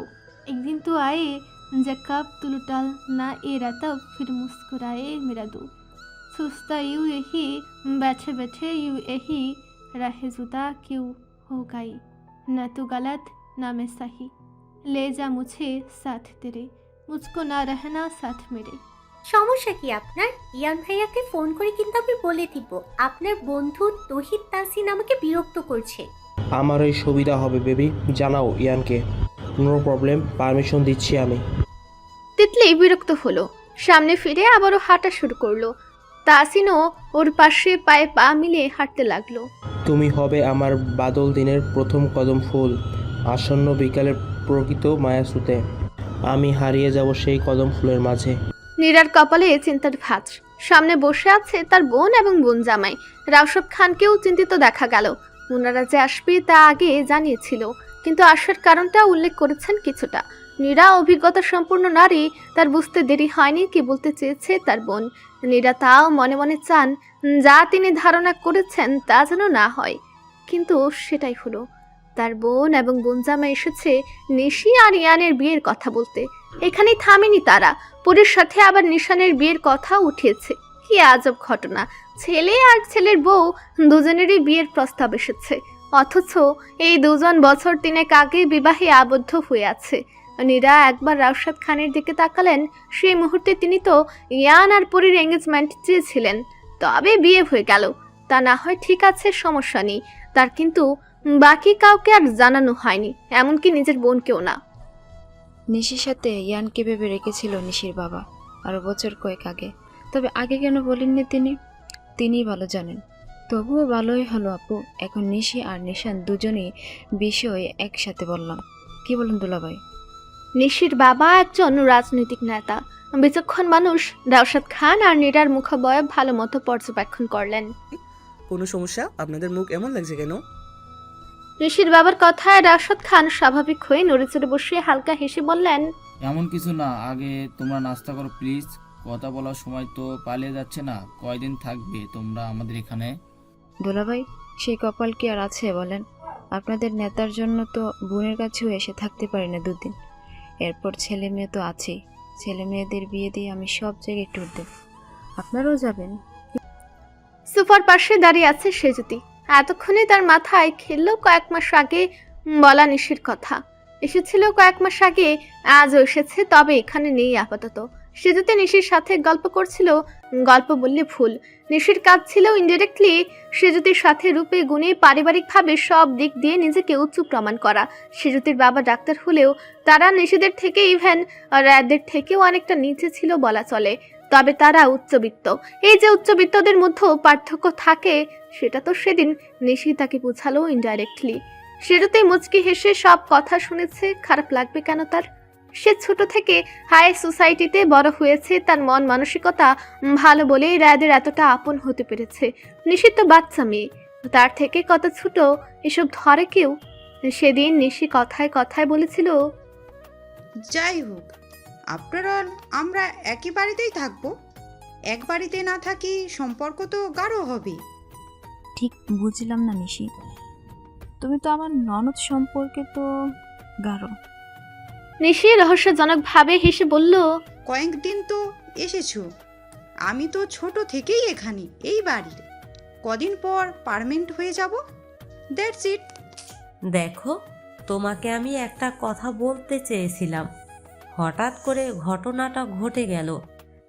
D: एक दिन तो आए जब कब तू लुटाल ना एरा तब फिर मुस्कुराए मेरा दो, सोचता यूँ यही बैठे बैठे यूँ यही रहे जुदा क्यों हो गई, ना तू गलत ना मैं सही, ले जा मुझे साथ तेरे मुझको ना रहना साथ मेरे।
J: সমস্যা কি আপনার? ইয়ান ভাইয়াকে ফোন করে কিন্তু আমি বলে দিব আপনার বন্ধু তহিদ তাসিন আমাকে বিরক্ত করছে।
K: আমার এই সুবিধা হবে বেবি, জানাও ইয়ানকে। নো প্রবলেম, পারমিশন দিচ্ছি আমি।
D: তিতলি বিরক্ত হলো। সামনে ফিরে আবারও হাঁটা শুরু করলো। তাসিনও ওর পাশে পায়ে পা মিলিয়ে হাঁটতে লাগলো।
K: তুমি হবে আমার বাদল দিনের প্রথম কদম ফুল, আসন্ন বিকালের প্রকৃত মায়াসুতে। আমি হারিয়ে যাব সেই কদম ফুলের মাঝে।
D: নীরার কপালে চিন্তার ভাঁজ। সামনে বসে আছে তার বোন এবং বোন জামাই। রাউসাব খানকেও চিন্তিত দেখা গেল। ওনারা যে আসবে তা আগে জানিয়েছিল, কিন্তু আসার কারণটা উল্লেখ করেছেন কিছুটা। নীরা অভিজ্ঞতা সম্পূর্ণ নারী, তার বুঝতে দেরি হয়নি কি বলতে চেয়েছে তার বোন। নীরা তাও মনে মনে চান যা তিনি ধারণা করেছেন তা যেন না হয়, কিন্তু সেটাই হলো। তার বোন এবং বোন জামাই এসেছে নিশি আর ইয়ানের বিয়ের কথা বলতে। এখানেই থামেনি তারা, পরের সাথে আবার নিশানের বিয়ের কথা উঠিয়েছে। কি আজব ঘটনা! ছেলে আর ছেলের বউ দুজনেরই বিয়ের প্রস্তাব এসেছে, অথচ এই দুজন বছর 3 আগে বিবাহে আবদ্ধ হয়ে আছে। নীরা একবার রাউসাদ খানের দিকে তাকালেন। সেই মুহূর্তে তিনি তো ইয়ান আর পরীর এঙ্গেজমেন্ট চেয়েছিলেন, তবে বিয়ে হয়ে গেল। তা না হয় ঠিক আছে, সমস্যা নেই তার, কিন্তু বাকি কাউকে আর জানানো হয়নি, এমনকি নিজের বোনকেও না।
L: নিশির সাথে ইয়ানকে ভেবে রেখেছিল নিশির বাবা আরও বছর কয়েক আগে, তবে আগে কেন বলেননি তিনিই ভালো জানেন। তবুও ভালোই হলো আপু, এখন নিশি আর নিশান দুজনেই বিষয় একসাথে বললাম। কি বলেন দুলাভাই?
D: নিশির বাবা একজন রাজনৈতিক নেতা, বিচক্ষণ মানুষ রাউশাদ খান আর নীরার মুখাবয়ব ভালো মতো পর্যবেক্ষণ করলেন।
M: কোনো সমস্যা? আপনাদের মুখ এমন লাগছে কেন?
D: নিশির বাবার কথায় রাউশাদ খান স্বাভাবিক হয়ে নড়েচড়ে বসে হালকা হেসে বললেন,
G: এমন কিছু না, আগে তোমরা নাস্তা করো প্লিজ। কথা বলার সময় তো পালিয়ে যাচ্ছে না। কয়দিন থাকবে তোমরা আমাদের এখানে?
L: দুলাভাই, সেই কপাল কি আর আছে বলেন? আপনাদের নেতার জন্য তো বোনের কাছেও এসে থাকতে পারি না দুদিন। এরপর ছেলে মেয়ে তো আছেই। ছেলে মেয়েদের বিয়ে দিয়ে আমি সব জায়গায় ট্যুর দেব। আপনারাও যাবেন?
D: সোফার পাশে দাঁড়িয়ে আছে সেজুতি। এতক্ষণে তার মাথায় খেলল কয়েক মাস আগে বলা নিশির কথা। এসেছিল কয়েক মাস আগে, আজও এসেছে, তবে এখানে নেই আপাতত। সেজুতি নিশির সাথে গল্প করছিল। গল্প বললে ভুল, নিশির কাজ ছিল ইনডিরেক্টলি সেজুতির সাথে রূপে গুণে পারিবারিকভাবে সব দিক দিয়ে নিজেকে উঁচু প্রমাণ করা। সেজুতির বাবা ডাক্তার হলেও তারা নিশিদের থেকে ইভেন রায়দের থেকেও অনেকটা নিচে ছিল বলা চলে। তবে তারা উচ্চবিত্ত। এই যে উচ্চবিত্তদের মধ্যেও পার্থক্য থাকে, সেটা তো সেদিন নিশি তাকে বোঝালো ইনডাইরেক্টলি। সেজুতি মুচকি হেসে সব কথা শুনেছে। খারাপ লাগবে কেন তার? সে ছোট থেকে হাই সোসাইটিতে বড় হয়েছে। তার মন মানসিকতা ভালো বলেই রায়দের এতটা আপন হতে পেরেছে। নিশি তো বাচ্চা মেয়ে, তার থেকে কত ছোট, এসব ধরে কেউ? সেদিন নিশি কথায় কথায় বলেছিল,
N: যাই হোক, আপনারা আমরা একই বাড়িতেই থাকবো। এক বাড়িতে না থাকি সম্পর্ক তো গাঢ় হবে।
H: ঠিক বুঝলাম না নিশি, তুমি তো আমার ননদ সম্পর্কে তো গাঢ়।
D: নিশি রহস্যজনকভাবে হেসে বলল,
N: কয়েকদিন তো এসেছো, আমি তো ছোট থেকেই এখানে, এই বাড়ির। কদিন পর পার্মানেন্ট হয়ে যাব। That's it.
I: দেখো, তোমাকে আমি একটা কথা বলতে চেয়েছিলাম। হঠাৎ করে ঘটনাটা ঘটে গেল,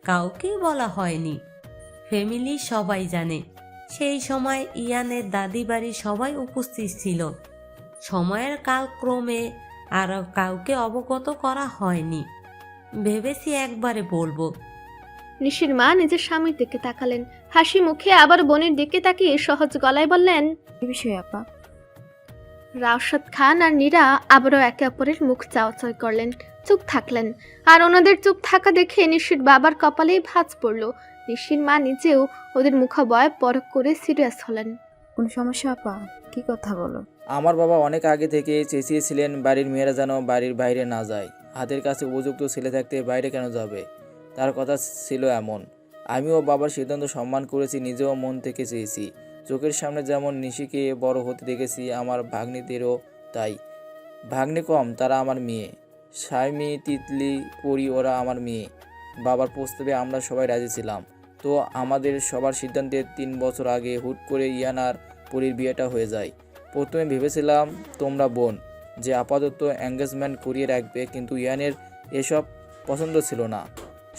I: কাউকেই বলা হয়নি। ফ্যামিলি সবাই জানে। সেই সময় ইয়ানের দাদি বাড়ি সবাই উপস্থিত ছিল। সময়ের কালক্রমে আর কাউকে অবগত করা হয়নি। ভেবেছি একবারে বলবো।
D: নিশির মা নিজের স্বামীর দিকে তাকালেন, হাসি মুখে আবার বোনের দিকে তাকিয়ে সহজ গলায় বললেন,
L: কি বিষয় আপা?
D: রাউশাদ খান আর নীরা আবারও একে অপরের মুখ চাওয়াচাই করলেন, চুপ থাকলেন। আর ওনাদের চুপ থাকা দেখে নিশির বাবার কপালেই ভাঁজ পড়ল। নিশির মা নিজেও ওদের মুখাবয়ব পরখ করে সিরিয়াস হলেন।
L: কোন সমস্যা আপা? কি কথা বলো?
G: আমার বাবা অনেক আগে থেকে চেঁচিয়েছিলেন বাড়ির মেয়েরা যেন বাড়ির বাইরে না যায়। হাতের কাছে উপযুক্ত ছেলে থাকতে বাইরে কেন যাবে, তার কথা ছিল এমন। আমিও বাবার সিদ্ধান্ত সম্মান করেছি, নিজেও মন থেকে চেয়েছি। চোখের সামনে যেমন নিশিকে বড় হতে দেখেছি, আমার ভাগ্নিদেরও তাই। ভাগ্নি কম, তারা আমার মেয়ে। সাইমি, তিতলি, পরি ওরা আমার মেয়ে। বাবার প্রস্তাবে আমরা সবাই রাজি ছিলাম। তো আমাদের সবার সিদ্ধান্তে 3 বছর আগে হুট করে ইয়ান আর পরির বিয়েটা হয়ে যায়। প্রথমে ভেবেছিলাম তোমরা বোন, যে আপাতত এঙ্গেজমেন্ট করিয়ে রাখবে, কিন্তু ইয়ানের এসব পছন্দ ছিল না।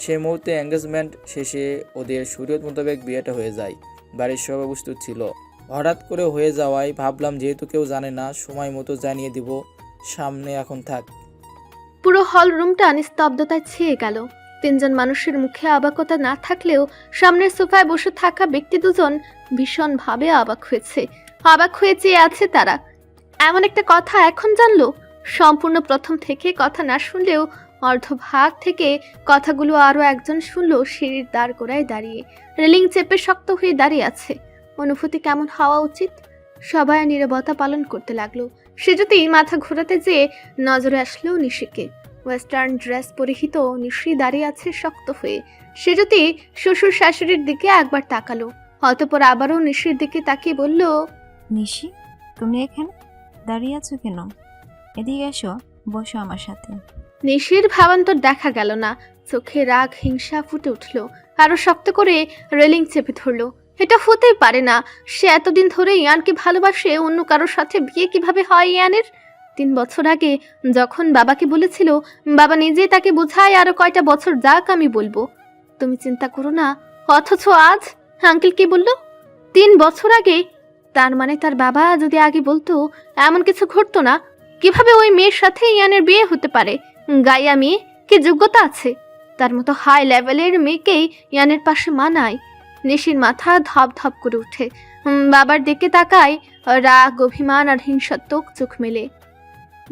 G: সে মুহূর্তে এঙ্গেজমেন্ট শেষে ওদের শরীয়ত মোতাবেক বিয়েটা হয়ে যায়। বাড়ির সবাই প্রস্তুত ছিল। হঠাৎ করে হয়ে যাওয়ায় ভাবলাম যেহেতু কেউ জানে না, সময় মতো জানিয়ে দিব। সামনে এখন থাক।
D: পুরো হল রুমটা নিস্তব্ধতায় ছেয়ে গেল। 3 জন মানুষের মুখে অবাকতা না থাকলেও সামনের সোফায় বসে থাকা ব্যক্তি দুজন ভীষণভাবে অবাক হয়েছে। অবাক হয়ে চেয়ে আছে তারা। এমন একটা কথা এখন জানলো। সম্পূর্ণ প্রথম থেকে কথা না শুনলেও অর্ধভাগ থেকে কথাগুলো আরও একজন শুনলো। সিঁড়ির দ্বার গোড়ায় দাঁড়িয়ে, রেলিং চেপে শক্ত হয়ে দাঁড়িয়ে আছে। অনুভূতি কেমন হওয়া উচিত? সবাই নীরবতা পালন করতে লাগলো। সে যদি মাথা ঘোরাতে যেয়ে নজরে আসলো নিশিকে। ওয়েস্টার্ন ড্রেস পরিহিত নিশি দাঁড়িয়ে আছে শক্ত হয়ে। সে যদি শ্বশুর শাশুড়ির দিকে একবার তাকালো, অতঃপর আবারও নিশির দিকে তাকিয়ে বলল,
H: নিশি, তুমি এখানে দাঁড়িয়ে আছো কেন? এদিকে এসো, বসো আমার সাথে।
D: নিশির ভাবান্তর দেখা গেল না। চোখে রাগ হিংসা ফুটে উঠল। আরো শক্ত করে রেলিং চেপে ধরলো। এটা হতেই পারে না। সে এতদিন ধরে ইয়ানকে ভালোবাসে, অন্য কারোর সাথে বিয়ে কিভাবে হয় ইয়ানের? 3 বছর আগে যখন বাবাকে বলেছিল, বাবা নিজেই তাকে বোঝায় আরো কয়টা বছর যাক আমি বলবো, তুমি চিন্তা করো না। অথচ আজ আঙ্কেল কি বলল? 3 বছর আগে। তার মানে তার বাবা যদি আগে বলতো, এমন কিছু ঘটতো না। কিভাবে ওই মেয়ের সাথে ইয়ানের বিয়ে হতে পারে? গাইয়া মেয়ে, কি যোগ্যতা আছে? তার মতো হাই লেভেলের মেয়েকেই ইয়ানের পাশে মানায়। নিশির মাথা ধপ ধপ করে উঠে। বাবার দিকে তাকায়, রাগ, অভিমান আর হিংসাত্মক চোখ মেলে।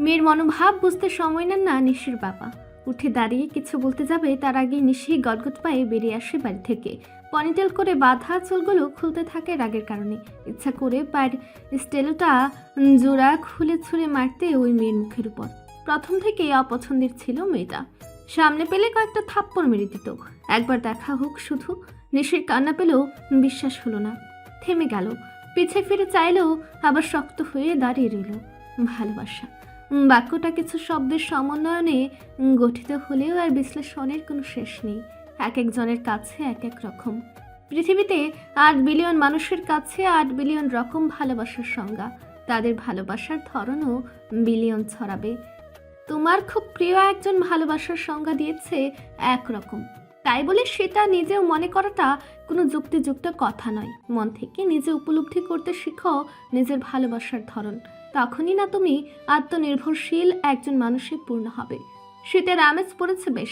D: মেয়ের মনোভাব বুঝতে সময় নেন না নিশির বাবা। উঠে দাঁড়িয়ে কিছু বলতে যাবে তার আগে নিশি গদগদ পায়ে বেরিয়ে আসে বাড়ি থেকে। পনিটেল করে বাঁধা চুলগুলো খুলতে থাকে রাগের কারণে। ইচ্ছা করে পায়ের স্টেলোটা জোড়া খুলে ছুঁড়ে মারতে ওই মেয়ের মুখের উপর। প্রথম থেকেই অপছন্দের ছিল মেয়েটা। সামনে পেলে কয়েকটা থাপ্পড় মেরে দিত। একবার দেখা হোক শুধু। নিশির কান্না পেলেও বিশ্বাস হলো না, থেমে গেল। পিছে ফিরে চাইলেও আবার শক্ত হয়ে দাঁড়িয়ে রইল। ভালোবাসা বাক্যটা কিছু শব্দের সমন্বয়নে গঠিত হলেও আর বিশ্লেষণের কোনো শেষ নেই। এক একজনের কাছে এক এক রকম। পৃথিবীতে 8 বিলিয়ন মানুষের কাছে 8 বিলিয়ন রকম ভালোবাসার সংজ্ঞা। তাদের ভালোবাসার ধরনও বিলিয়ন ছড়াবে। তোমার খুব প্রিয় একজন ভালোবাসার সংজ্ঞা দিয়েছে একরকম, তাই বলে সেটা নিজেও মনে করাটা কোনো যুক্তিযুক্ত কথা নয়। মন থেকে নিজে উপলব্ধি করতে শিখো নিজের ভালোবাসার ধরন। তখনই না তুমি আত্মনির্ভরশীল একজন মানুষে পূর্ণ হবে। শীতের আমেজ পড়েছে বেশ।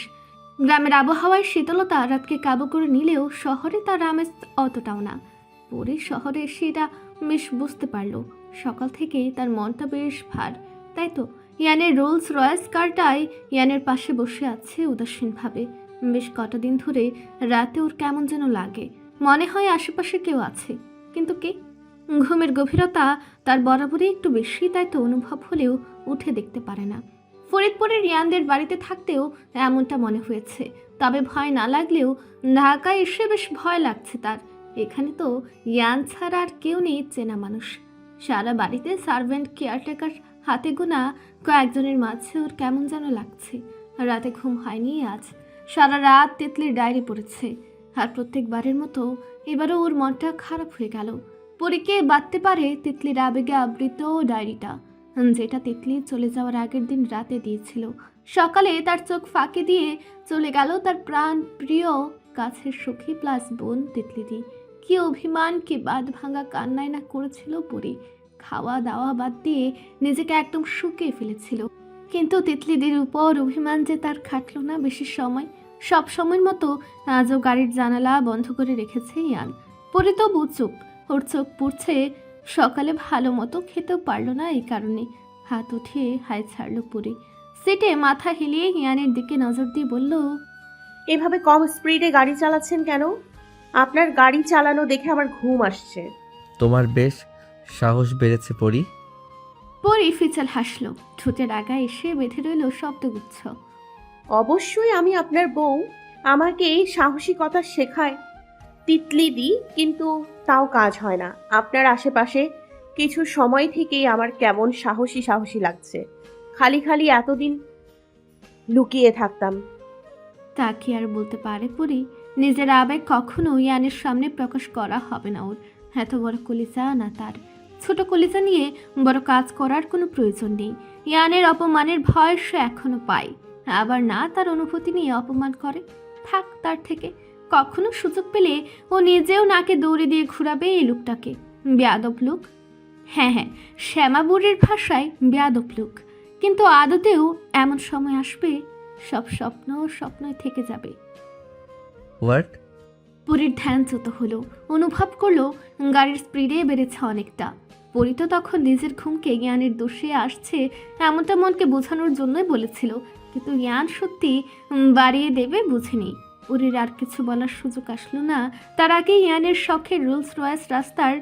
D: গ্রামের আবহাওয়ায় শীতলতা রাতকে কাবু করে নিলেও শহরে তার আমেজ অতটাও না। পরে শহরে এসে এটা বেশ বুঝতে পারলো। সকাল থেকেই তার মনটা বেশ ভার। তাই তো ইয়ানের রোলস রয়েস কারটায় ইয়ানের পাশে বসে আছে উদাসীনভাবে। বেশ কটা দিন ধরে রাতে ওর কেমন যেন লাগে, মনে হয় আশেপাশে কেউ আছে, কিন্তু কে? ঘুমের গভীরতা তার বরাবরই একটু বেশি, তাই তো অনুভব হলেও উঠে দেখতে পারে না। ফরিদপুরের ইয়ানদের বাড়িতে থাকতেও এমনটা মনে হয়েছে। তবে ভয় না লাগলেও ঢাকায় এসে বেশ ভয় লাগছে তার। এখানে তো ইয়ান ছাড়া আর কেউ নেই চেনা মানুষ। সারা বাড়িতে সার্ভেন্ট, কেয়ারটেকার হাতে গোনা কয়েকজনের মাঝে ওর কেমন যেন লাগছে। রাতে ঘুম হয়নি আজ। সারা রাত তিতলির ডায়েরি পড়েছে। আর প্রত্যেকবারের মতো এবারও ওর মনটা খারাপ হয়ে গেল। পরীকে বাঁধতে পারে তিতলির আবেগে আবৃত ডায়েরিটা, যেটা তিতলি চলে যাওয়ার আগের দিন রাতে দিয়েছিল। সকালে তার চোখ ফাঁকি দিয়ে চলে গেল তার প্রাণ প্রিয় কাছের সখী প্লাস বোন তিতলিদি। কি অভিমান, কি বাঁধ ভাঙা কান্নায় না করেছিল পরী। খাওয়া দাওয়া বাদ দিয়ে নিজেকে একদম শুকিয়ে ফেলেছিল। কিন্তু তিতলিদির উপর অভিমান যে তার খাটল না বেশি সময়। সব সময়ের মতো আজও গাড়ির জানালা বন্ধ করে রেখেছে ইয়ান। পরে তবু চুপ। ওর চোখ পুড়ছে। সকালে ভালো মতো খেতেও পারলো না, এই কারণে হাত উঠিয়ে হাই ছাড়ল পরি। সিটে মাথা হেলিয়ে ইয়ানের দিকে নজর দিয়ে বলল,
B: এভাবে কম স্পিডে গাড়ি চালাচ্ছেন কেন? আপনার গাড়ি চালানো দেখে আমার ঘুম আসছে।
E: তোমার বেশ সাহস বেড়েছে পরি।
D: পরি ফিচাল হাসল। ঠোঁটের আগায় এসে বেঁধে রইল শব্দগুচ্ছ।
B: অবশ্যই আমি আপনার বউ, আমাকে এই সাহসিকতা শেখায় তিতলিদি, কিন্তু তাও কাজ হয় না। আপনার আশেপাশে কিছু সময় থেকেই আমার কেমন সাহসী সাহসী লাগছে। খালি খালি এতদিন লুকিয়ে থাকতাম।
D: তা কি আর বলতে পারে পরি? নিজের আবেগ কখনো ইয়ানের সামনে প্রকাশ করা হবে না ওর। এত বড় কলিজা না তার। ছোট কলিজা নিয়ে বড় কাজ করার কোনো প্রয়োজন নেই। ইয়ানের অপমানের ভয় সে এখনো পায়। আবার না তার অনুভূতি নিয়ে অপমান করে। থাক তার থেকে। কখনো সুযোগ পেলে ও নিজেও নাকে দৌড়ে দিয়ে ঘুরাবে এই লোকটাকে। বেয়াদব লোক। হ্যাঁ, শ্যামাবুড়ির ভাষায় বেয়াদব লোক। কিন্তু আদতেও এমন সময় আসবে সব স্বপ্নই থেকে যাবে।
E: হোয়াট?
D: পরীর ধ্যানচ্যুত হলো। অনুভব করলো গাড়ির স্পিডে বেড়েছে অনেকটা। পরি তো তখন নিজের ঘুমকে জ্ঞানের দোষে আসছে এমনটা মনকে বোঝানোর জন্যই বলেছিল, কিন্তু জ্ঞান সত্যি বাড়িয়ে দেবে বুঝেনি। পরীর আর কিছু বলার সুযোগ আসলো না। তার আগে ইয়ানের শখের রোলস রয়েস রাস্তার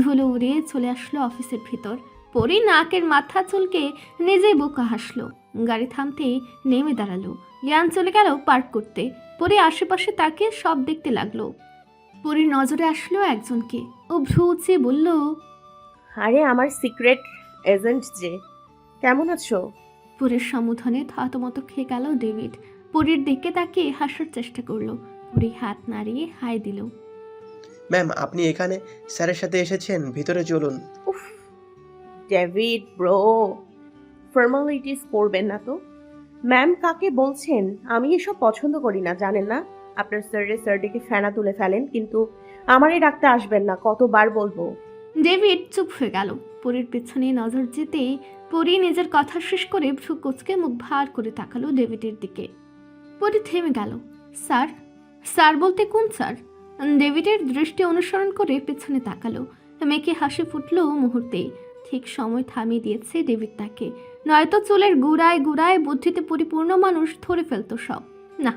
D: ধুলো উড়িয়ে চলে আসলো অফিসের ভিতর। পরি নাকের মাথা চুলকে নিজেই বোকা হাসলো। গাড়ি থামতেই নেমে দাঁড়ালো। ইয়ান চলে গেল পার্ক করতে। পরি আশেপাশে তাকে সব দেখতে লাগলো। পরির নজরে আসলো একজনকে। ও ভ্রু উঁচিয়ে বলল,
B: আরে আমার সিক্রেট এজেন্ট যে, কেমন আছো?
D: পরির সম্বোধনে থতমত খেয়ে গেল ডেভিড। পরির দিকে তাকিয়ে হাসার চেষ্টা করলো। পরি হাত নাড়িয়ে হাই দিল।
O: ম্যাম, আপনি এখানে স্যারের সাথে এসেছেন, ভিতরে চলুন।
B: উফ ডেভিড ব্রো, ফর্মালিটিস করবেন না তো। ম্যাম কাকে বলছেন? আমি এসব পছন্দ করি না, জানেন না? আপনার স্যার ডেকে ফেনা তুলে ফেলেন, কিন্তু আমারই ডাকতে আসবেন না, কতবার বলবো।
D: ডেভিড চুপ হয়ে গেল। পরির পেছনে নজর যেতেই পরি নিজের কথা শেষ করে ভ্রু কোচকে মুখ ভার করে তাকালো ডেভিডের দিকে। পরি থেমে গেল। স্যার? স্যার বলতে কোন স্যার? ডেভিডের দৃষ্টি অনুসরণ করে পেছনে তাকালো। মেয়েকে হাসি ফুটলো মুহূর্তেই। ঠিক সময় থামিয়ে দিয়েছে ডেভিড তাকে। নয়তো চুলের গুড়ায় গুড়ায় বুদ্ধিতে পরিপূর্ণ মানুষ ধরে ফেলতো সব। না,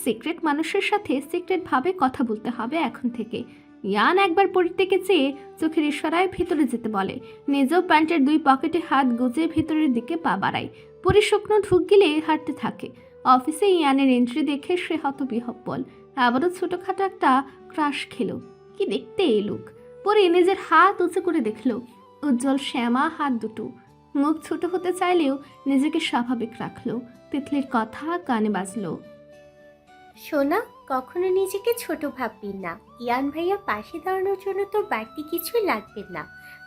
D: সিক্রেট মানুষের সাথে সিক্রেট ভাবে কথা বলতে হবে এখন থেকে। ইয়ান একবার পরীর দিকে চেয়ে চোখের ইশারায় ভিতরে যেতে বলে। নিজেও প্যান্টের 2 পকেটে হাত গুজে ভিতরের দিকে পা বাড়ায়। পরি শুকনো ঢুক গিলে হাঁটতে থাকে। অফিসে ইয়ানের এন্ট্রি দেখে সে হতবিহ্বল। আবারও ছোটখাটো একটা ক্রাশ খেলো। কি দেখতে এই লোক! পরি নিজের হাত উঁচু করে দেখলো, উজ্জ্বল শ্যামা হাত দুটো। মুখ ছোট হতে চাইলেও নিজেকে স্বাভাবিক রাখলো। তিতলির কথা কানে বাজলো।
J: সোনা, কখনো নিজেকে ছোট ভাববি না। ইয়ান ভাইয়া পাশে দাঁড়ানোর জন্য তোর বাড়তি কিছুই লাগবে না।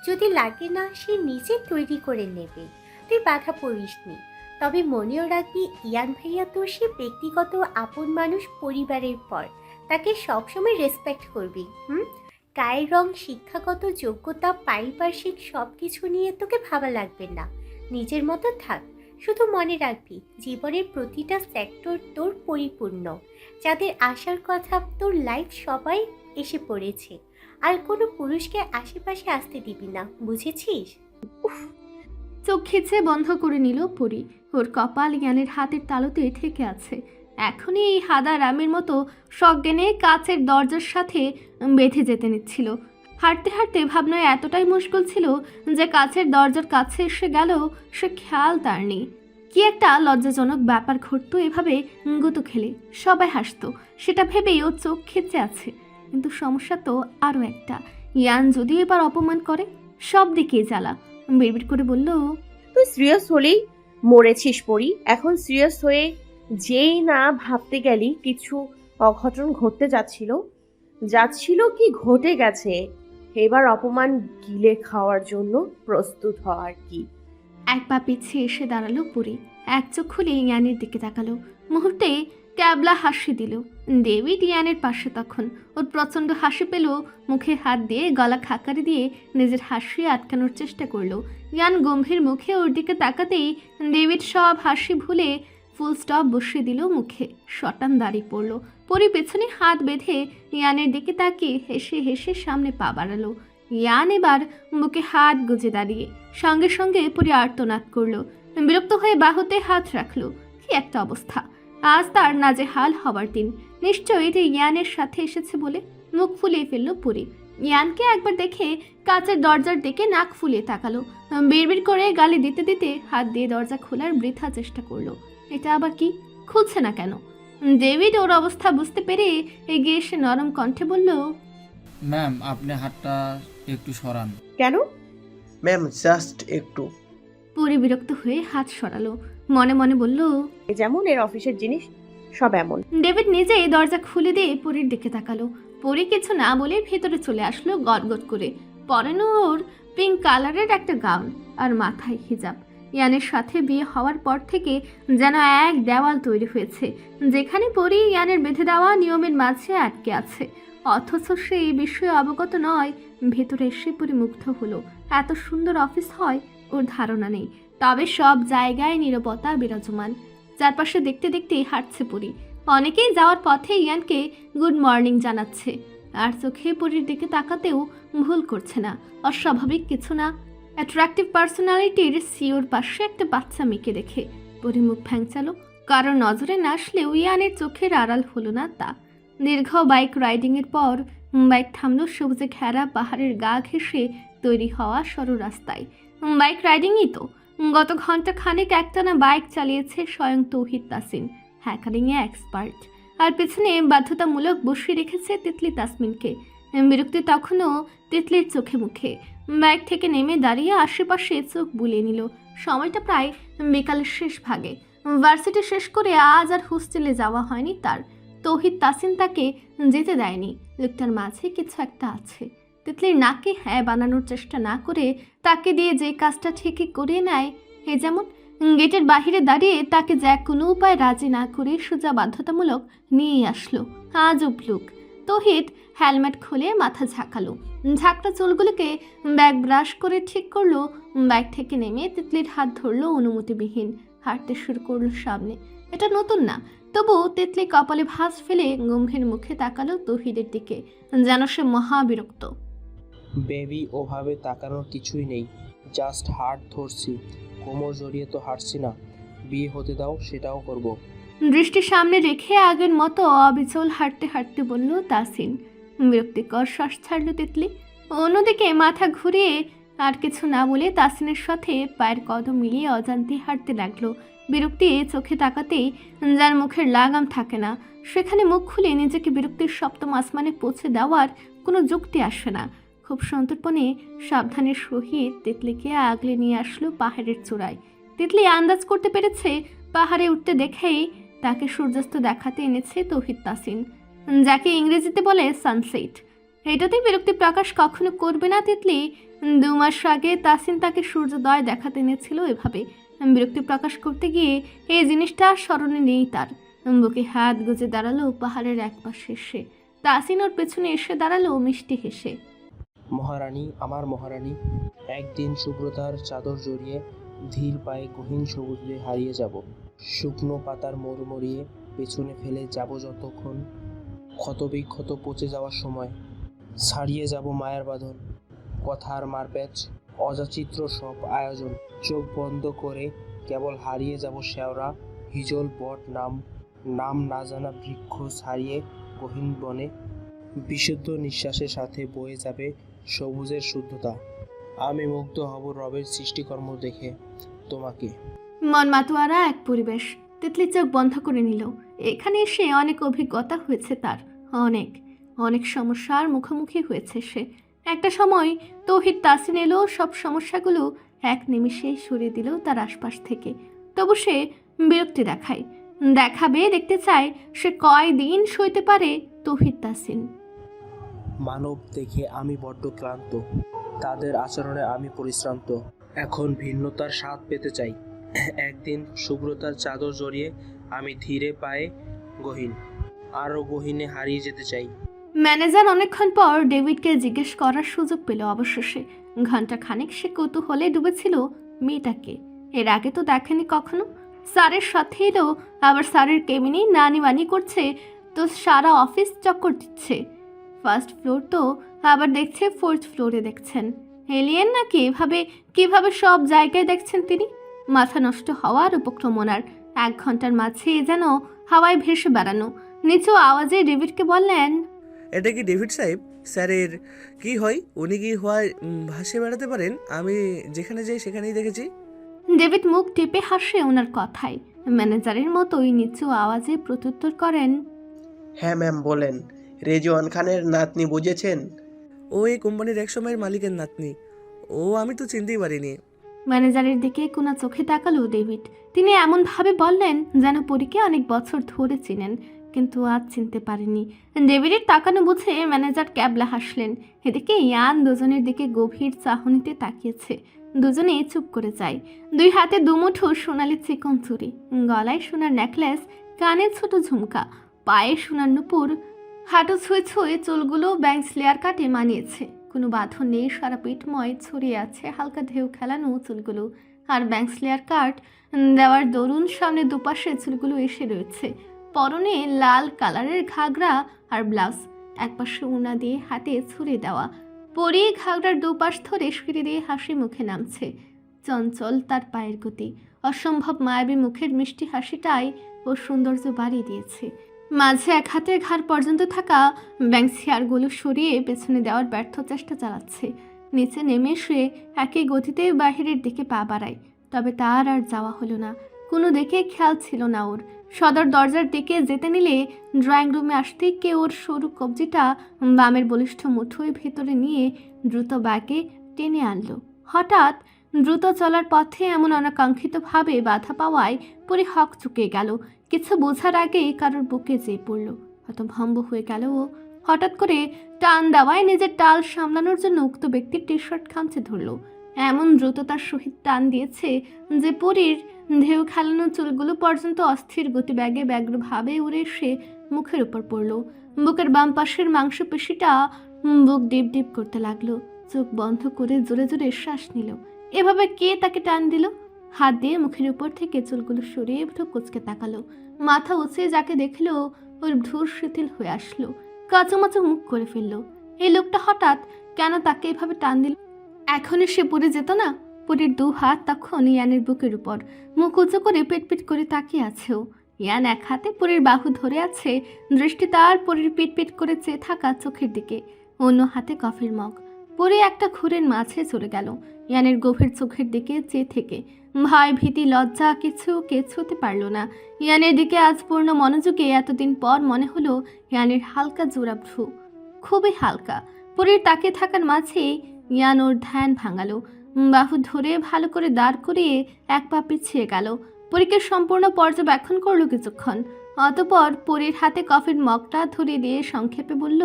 J: যদি লাগে না, সে নিজে তৈরি করে নেবে। তুই বাধা পড়িসনি। তবে মনেও রাখবি, ইয়ান ভাইয়া তো সে ব্যক্তিগত আপন মানুষ, পরিবারের পর। তাকে সবসময় রেসপেক্ট করবি। গায়ের রং, শিক্ষাগত যোগ্যতা, পারিপার্শ্বিক সব কিছু নিয়ে তোকে ভাবা লাগবে না। নিজের মতো থাক। শুধু মনে রাখবি, জীবনের প্রতিটা সেক্টর তোর পরিপূর্ণ। যাদের আসার কথা তোর লাইফ সবাই এসে পড়েছে। আর কোনো পুরুষকে আশেপাশে আসতে দিবি না, বুঝেছিস?
D: চোখ খিচে বন্ধ করে নিল পরি। ওর কপাল ইয়ানের হাতের তালুতে ঠেকে আছে। এখনই এই হাদা রামের মতো সজ্ঞানে কাচের দরজার সাথে বেঁধে যেতে নিচ্ছিল। হাঁটতে হাঁটতে ভাবনায় এতটাই মুশকিল ছিল যে কাছের দরজার কাছে এসে গেল সে খেয়াল তার নেই। কি একটা লজ্জাজনক ব্যাপার ঘটতো এভাবে গুঁতো খেলে। সবাই হাসতো, সেটা ভেবেই ও চোখ খেচে আছে। কিন্তু সমস্যা তো আরও একটা, ইয়ান যদি এবার অপমান করে। সব দিকে জ্বালা। বিড়বিড় করে বলল,
B: তুই সিরিয়াস হলেই মরেছিস পরি। এখন সিরিয়াস হয়ে যেই না ভাবতে গেলি কিছু অঘটন ঘটতে যাচ্ছিল কি ঘটে গেছে। এবার অপমান গিলে খাওয়ার জন্য প্রস্তুত হওয়ার কি।
D: এক পা পিছিয়ে এসে দাঁড়ালো পরি। এক চোখ খুলে ইয়ানের দিকে তাকালো। মুহূর্তে ক্যাবলা হাসি দিল। ডেভিড ইয়ানের পাশে তখন। ওর প্রচণ্ড হাসি পেল। মুখে হাত দিয়ে গলা খাকারি দিয়ে নিজের হাসি আটকানোর চেষ্টা করলো। ইয়ান গম্ভীর মুখে ওর দিকে তাকাতেই ডেভিড সব হাসি ভুলে ফুল স্টপ বসিয়ে দিল মুখে। শটান দাঁড়িয়ে পড়ল। পরি পেছনে হাত বেঁধে ইয়ানের দিকে তাকিয়ে হেসে হেসে সামনে পা বাড়ালো। ইয়ান এবার বুকে হাত গুজে দাঁড়িয়ে। সঙ্গে সঙ্গে পরি আর্তনাদ করলো। বিরক্ত হয়ে বাহুতে হাত রাখলো। কি একটা অবস্থা! আজ তার নাজেহাল হবার দিন। নিশ্চয়ই এটা ইয়ানের সাথে এসেছে বলে মুখ ফুলিয়ে ফেললো পরি। ইয়ানকে একবার দেখে কাচের দরজার দিকে নাক ফুলিয়ে তাকালো। বিড়বিড় করে গালি দিতে দিতে হাত দিয়ে দরজা খোলার বৃথা চেষ্টা করলো। এটা আবার কি, খুলছে না কেন? ডেভিড ওর অবস্থা বুঝতে পেরে এগিয়ে এসে নরম কণ্ঠে বলল,
G: ম্যাম, আপনি হাতটা একটু সরান।
B: কেন?
O: ম্যাম, জাস্ট একটু।
D: পরি বিরক্ত হয়ে হাত সরালো। মনে মনে বলল,
B: যেমন এর অফিসের জিনিস সব এমন।
D: ডেভিড নিজে দরজা খুলে দিয়ে পরির দিকে তাকালো। পরি কিছু না বলে ভেতরে চলে আসলো গদগদ করে। পরেনো ওর পিঙ্ক কালারের একটা গাউন আর মাথায় হিজাব। ইয়ানের সাথে বিয়ে হওয়ার পর থেকে যেন এক দেওয়াল তৈরি হয়েছে, যেখানে পরি ইয়ানের বেঁধে দেওয়া নিয়মের মাঝে আটকে আছে। অথচ সে এই বিষয়ে অবগত নয়। ভেতরে এসে পরি মুগ্ধ হলো। এত সুন্দর অফিস হয় ওর ধারণা নেই। তবে সব জায়গায় নীরবতা বিরাজমান। চারপাশে দেখতে দেখতে হাঁটছে পরি। অনেকেই যাওয়ার পথে ইয়ানকে গুড মর্নিং জানাচ্ছে। আর চোখে পরির দিকে তাকাতেও ভুল করছে না। অস্বাভাবিক কিছু না। অ্যাট্রাকটিভ পার্সোনালিটির সিওর পাশে একটা বাচ্চা মেয়েকে দেখে পরি মুখ ভ্যাংচালো। কারো নজরে না আসলেও ইয়ানের চোখের আড়াল হলো না তা। দীর্ঘ বাইক রাইডিংয়ের পর বাইক থামলো সবুজে ঘেরা পাহাড়ের গা ঘেঁষে তৈরি হওয়া সরু রাস্তায়। বাইক রাইডিংই তো। গত ঘন্টা খানেক একটানা বাইক চালিয়েছে স্বয়ং তৌহিদ তাসিন, হ্যাকারিংয়ে এক্সপার্ট। আর পেছনে বাধ্যতামূলক বসিয়ে রেখেছে তিতলি তাসমিনকে। বিরক্তি তখনও তিতলির চোখে মুখে। বাইক থেকে নেমে দাঁড়িয়ে আশেপাশে চোখ বুলিয়ে নিল। সময়টা প্রায় বিকালের শেষ ভাগে। ভার্সিটি শেষ করে আজ আর হোস্টেলে যাওয়া হয়নি তার। তৌহিদ তাসিন তাকে যেতে দেয়নি। লোকটার মাঝে কিছু একটা আছে। তিতলির নাকে হ্যাঁ বানানোর চেষ্টা না করে তাকে দিয়ে যে কাজটা ঠিকই করে নেয়। এ যেমন গেটের বাহিরে দাঁড়িয়ে তাকে যা কোনো উপায় রাজি না করে সোজা বাধ্যতামূলক নিয়ে আসলো। আজব লুক। তৌহিদ হেলমেট খুলে মাথা ঝাঁকালো। ঝাঁকড়া চুলগুলোকে ব্যাগ ব্রাশ করে ঠিক করলো। বাইক থেকে নেমে তিতলির হাত ধরলো অনুমতিবিহীন। হাঁটতে শুরু করলো সামনে। এটা নতুন না, তবু তিতলি কপালে ভাঁজ ফেলে গম্ভীর মুখে তাকালো তৌহিদের দিকে, যেন সে মহা বিরক্ত।
K: বেবি, ওভাবে তাকানোর কিছুই নেই। জাস্ট হাত ধরছি, কোমর জড়িয়ে তো হাঁটছি না, বিয়ে হতে দাও, সেটাও করব।
D: দৃষ্টি সামনে রেখে আগের মতো অবিচল হাঁটতে হাঁটতে বলল তাসিন। বিরক্তিকর শ্বাস ছাড়ল তিতলি। অন্যদিকে মাথা ঘুরিয়ে আর কিছু না বলে তাসিনের সাথে পায়ের কদম মিলিয়ে অজান্তে হাঁটতে লাগলো। বিরক্তি চোখে তাকাতেই যার মুখের লাগাম থাকে না, সেখানে মুখ খুলে নিজেকে বিরক্তির সপ্তম আসমানে পৌঁছে দেওয়ার কোনো যুক্তি আসে না। খুব সন্তর্পণে সাবধানের সহিত তিতলিকে আগলে নিয়ে আসলো পাহাড়ের চূড়ায়। তিতলি আন্দাজ করতে পেরেছে পাহাড়ে উঠতে দেখেই তাকে সূর্যাস্ত দেখাতে এনেছে তৌহিদ তাসিন, যাকে ইংরেজিতে বলে সানসেট। এটাতেই বিরক্তি প্রকাশ কখনো করবে না তিতলি। 2 মাস আগে তাসিন তাকে সূর্যোদয় দেখাতে এনেছিল এভাবে। বিরক্তি প্রকাশ করতে গিয়ে এই জিনিসটা স্মরণে নেই তার। বুকে হাত গুজে দাঁড়ালো পাহাড়ের এক পাশে এসে। তাসিন ওর পেছনে এসে দাঁড়ালো মিষ্টি হেসে।
K: মহারানী, আমার মহারানী, একদিন শুভ্রতার চাদর জড়িয়ে ধীর পায়ে গহীন সবুজে হারিয়ে যাব। শুকনো পাতার মরমরিয়ে পেছনে ফেলে যাব যতক্ষণ ক্ষতবিক্ষত পচে যাওয়ার সময়। ছাড়িয়ে যাব মায়ের বাঁধন, কথার মারপ্যাচ, অযাচিত্র সব আয়োজন। চোখ বন্ধ করে কেবল হারিয়ে যাব শেওড়া হিজল বট নাম না জানা বৃক্ষ ছাড়িয়ে গহীন বনে। বিশুদ্ধ নিঃশ্বাসের সাথে বয়ে যাবে সবুজের শুদ্ধতা। আমি মুগ্ধ হব রবের সৃষ্টিকর্ম দেখে তোমাকে।
D: মন মাতোয়ারা এক পরিবেশ। তিতলি চোখ বন্ধ করে নিল। এখানে এসে অনেক অভিজ্ঞতা হয়েছে তার, অনেক সমস্যার মুখোমুখি হয়েছে সে। একটা সময় তৌহিদ তাসিন এলো, সব সমস্যাগুলো এক নিমিষেই সরিয়ে দিল তার আশপাশ থেকে। তবু সে বিরক্তি দেখাবে, দেখতে চায় সে কয়দিন সইতে পারে তৌহিদ তাসিন।
K: মানব দেখে আমি বড্ড ক্লান্ত, তাদের আচরণে আমি পরিশ্রান্ত। এখন ভিন্নতার স্বাদ পেতে চাই। একদিন শুভ্রতার চাদর জড়িয়ে আমি ধীরে পায়ে আরো গহীনে হারিয়ে যেতে চাই।
D: ম্যানেজার অনেকক্ষণ পর ডেভিডকে জিজ্ঞেস করার সুযোগ পেল অবশেষে। ঘন্টা খানেক সে কৌতূহলে ডুবেছিল মেয়েটাকে। এর আগে তো দেখেনি কখনো। স্যারের সাথে এলো, আবার স্যারের কেবিনে নানি বানি করছে, তো সারা অফিস চক্কর দিচ্ছে। ফার্স্ট ফ্লোর তো আবার দেখছে 4th ফ্লোরে দেখছেন। এলিয়েন নাকি কিভাবে সব জায়গায় দেখছেন তিনি। মাথা নষ্ট হওয়ার উপক্রম ওনার। 1 ঘন্টার মাঝে যেন হাওয়ায় ভেসে বেড়ানো। নিচু আওয়াজে ডেভিডকে বললেন,
M: এটা কি ডেভিড সাহেব? স্যারের কি হয়? উনি কি হয় ভাসে বেড়াতে পারেন? আমি যেখানে যাই সেখানেই দেখেছি।
D: ডেভিড মুখ টিপে হাসে ওনার কথায়। ম্যানেজারের মতোই নিচু আওয়াজে প্রত্যুত্তর করেন,
O: হ্যাঁ ম্যাম বলেন। রেজওয়ান খানের নাতনি বুঝেছেন?
M: ও এই কোম্পানির এক সময়ের মালিকের নাতনি। ও আমি তো চিনতেই পারিনি।
D: ম্যানেজারের দিকে কোনা চোখে তাকালো ডেভিড। তিনি এমনভাবে বললেন যেন পরীকে অনেক বছর ধরে চিনেন, কিন্তু আজ চিনতে পারেনি। ডেভিডের তাকানো বুঝে ম্যানেজার ক্যাবলা হাসলেন। এদিকে ইয়ান দুজনের দিকে গভীর চাহনিতে তাকিয়েছে। দুজনে চুপ করে যায়। 2 হাতে 2 মুঠো সোনালি চিকন চুড়ি, গলায় সোনার নেকলেস, কানে ছোট ঝুমকা, পায়ে সোনার নুপুর, হাঁটু ছুঁয়ে ছুঁয়ে চুলগুলো ব্যাংস লেয়ার কাটে মানিয়েছে। কোনো বাঁধন নেই, সারা পিঠময় ছড়িয়ে আছে হালকা ঢেউ খেলানো চুলগুলো। আর ব্যাংস লেয়ার কাট দেওয়ার দরুন সামনে দুপাশে চুলগুলো এসে রয়েছে। পরনে লাল কালারের ঘাগরা আর ব্লাউজ, একপাশে উনা দিয়ে হাতে ছুঁড়ে দেওয়া। পরে ঘাগরার দুপাশ ধরে সিঁড়ি দিয়ে হাসি মুখে নামছে। চঞ্চল তার পায়ের গতি, অসম্ভব মায়াবী মুখের মিষ্টি হাসিটাই ও সৌন্দর্য বাড়িয়ে দিয়েছে। মাঝে 1 হাতের ঘাড় পর্যন্ত থাকা ব্যাংস হেয়ারগুলো সরিয়ে পেছনে দেওয়ার ব্যর্থ চেষ্টা চালাচ্ছে। নিচে নেমে এসে একই গতিতে বাহিরের দিকে পা বাড়ায়। তবে তার আর যাওয়া হলো না। কোনো দিকে খেয়াল ছিল না ওর। সদর দরজার দিকে যেতে নিলে ড্রয়িং রুমে আসতেই কে ওর সরু কবজিটা বামের বলিষ্ঠ মুঠোয় ভেতরে নিয়ে দ্রুত ব্যাগে টেনে আনলো। হঠাৎ দ্রুত চলার পথে এমন অনাকাঙ্ক্ষিতভাবে বাধা পাওয়ায় পরে হক চুকিয়ে গেল। কিছু বোঝার আগেই কারোর বুকে যেয়ে পড়ল। হতভম্ব হয়ে গেল ও। হঠাৎ করে টান দেওয়ায় নিজের টাল সামলানোর জন্য উক্ত ব্যক্তির টি-শার্ট খামচে ধরল। এমন দ্রুততার সহিত টান দিয়েছে যে পরীর ঢেউ খেলানো চুলগুলো পর্যন্ত অস্থির গতিবেগে ব্যগ্রভাবে উড়ে এসে মুখের উপর পড়ল। বুকের বাম পাশের মাংসপেশিটা বুক ডিপ ডিপ করতে লাগলো। চোখ বন্ধ করে জোরে জোরে শ্বাস নিল। এভাবে কে তাকে টান দিল? হাত দিয়ে মুখের উপর থেকে চুলগুলো সরিয়ে ভ্রু কুঁচকে তাকালো। মাথা উঁচিয়ে যাকে দেখলো ওর ভ্রুর শিথিল হয়ে আসলো। কাঁচোমাচো মুখ করে ফেললো। এই লোকটা হঠাৎ কেন তাকে এভাবে টান দিল? এখনই সে পড়ে যেত না? পরীর দু হাত তখন ইয়ানের বুকের উপর, মুখ উঁচু করে পিটপিট করে তাকিয়ে আছে ও। ইয়ান এক হাতে পরীর বাহু ধরে আছে, দৃষ্টি তার পরীর পিটপিট করে চেয়ে থাকা চোখের দিকে, অন্য হাতে কফির মগ। পরে একটা ঘুরের মাঝে চলে গেল ইয়ানের গভীর চোখের দিকে চেয়ে থেকে। ভয়, ভীতি, লজ্জা কিছু হতে পারল না। ইয়ানের দিকে আজ পূর্ণ মনোযোগে এতদিন পর মনে হলো ইয়ানের হালকা জোড়া ভ্রু, খুবই হালকা। পরীর তাকে থাকার মাঝে ইয়ান ওর ধ্যান ভাঙালো, বাহু ধরে ভালো করে দাঁড় করিয়ে এক পা পিছিয়ে গেল। পরীকে সম্পূর্ণ পর্যবেক্ষণ করলো কিছুক্ষণ, অতপর পরীর হাতে কফির মগটা ধরিয়ে দিয়ে সংক্ষেপে বলল,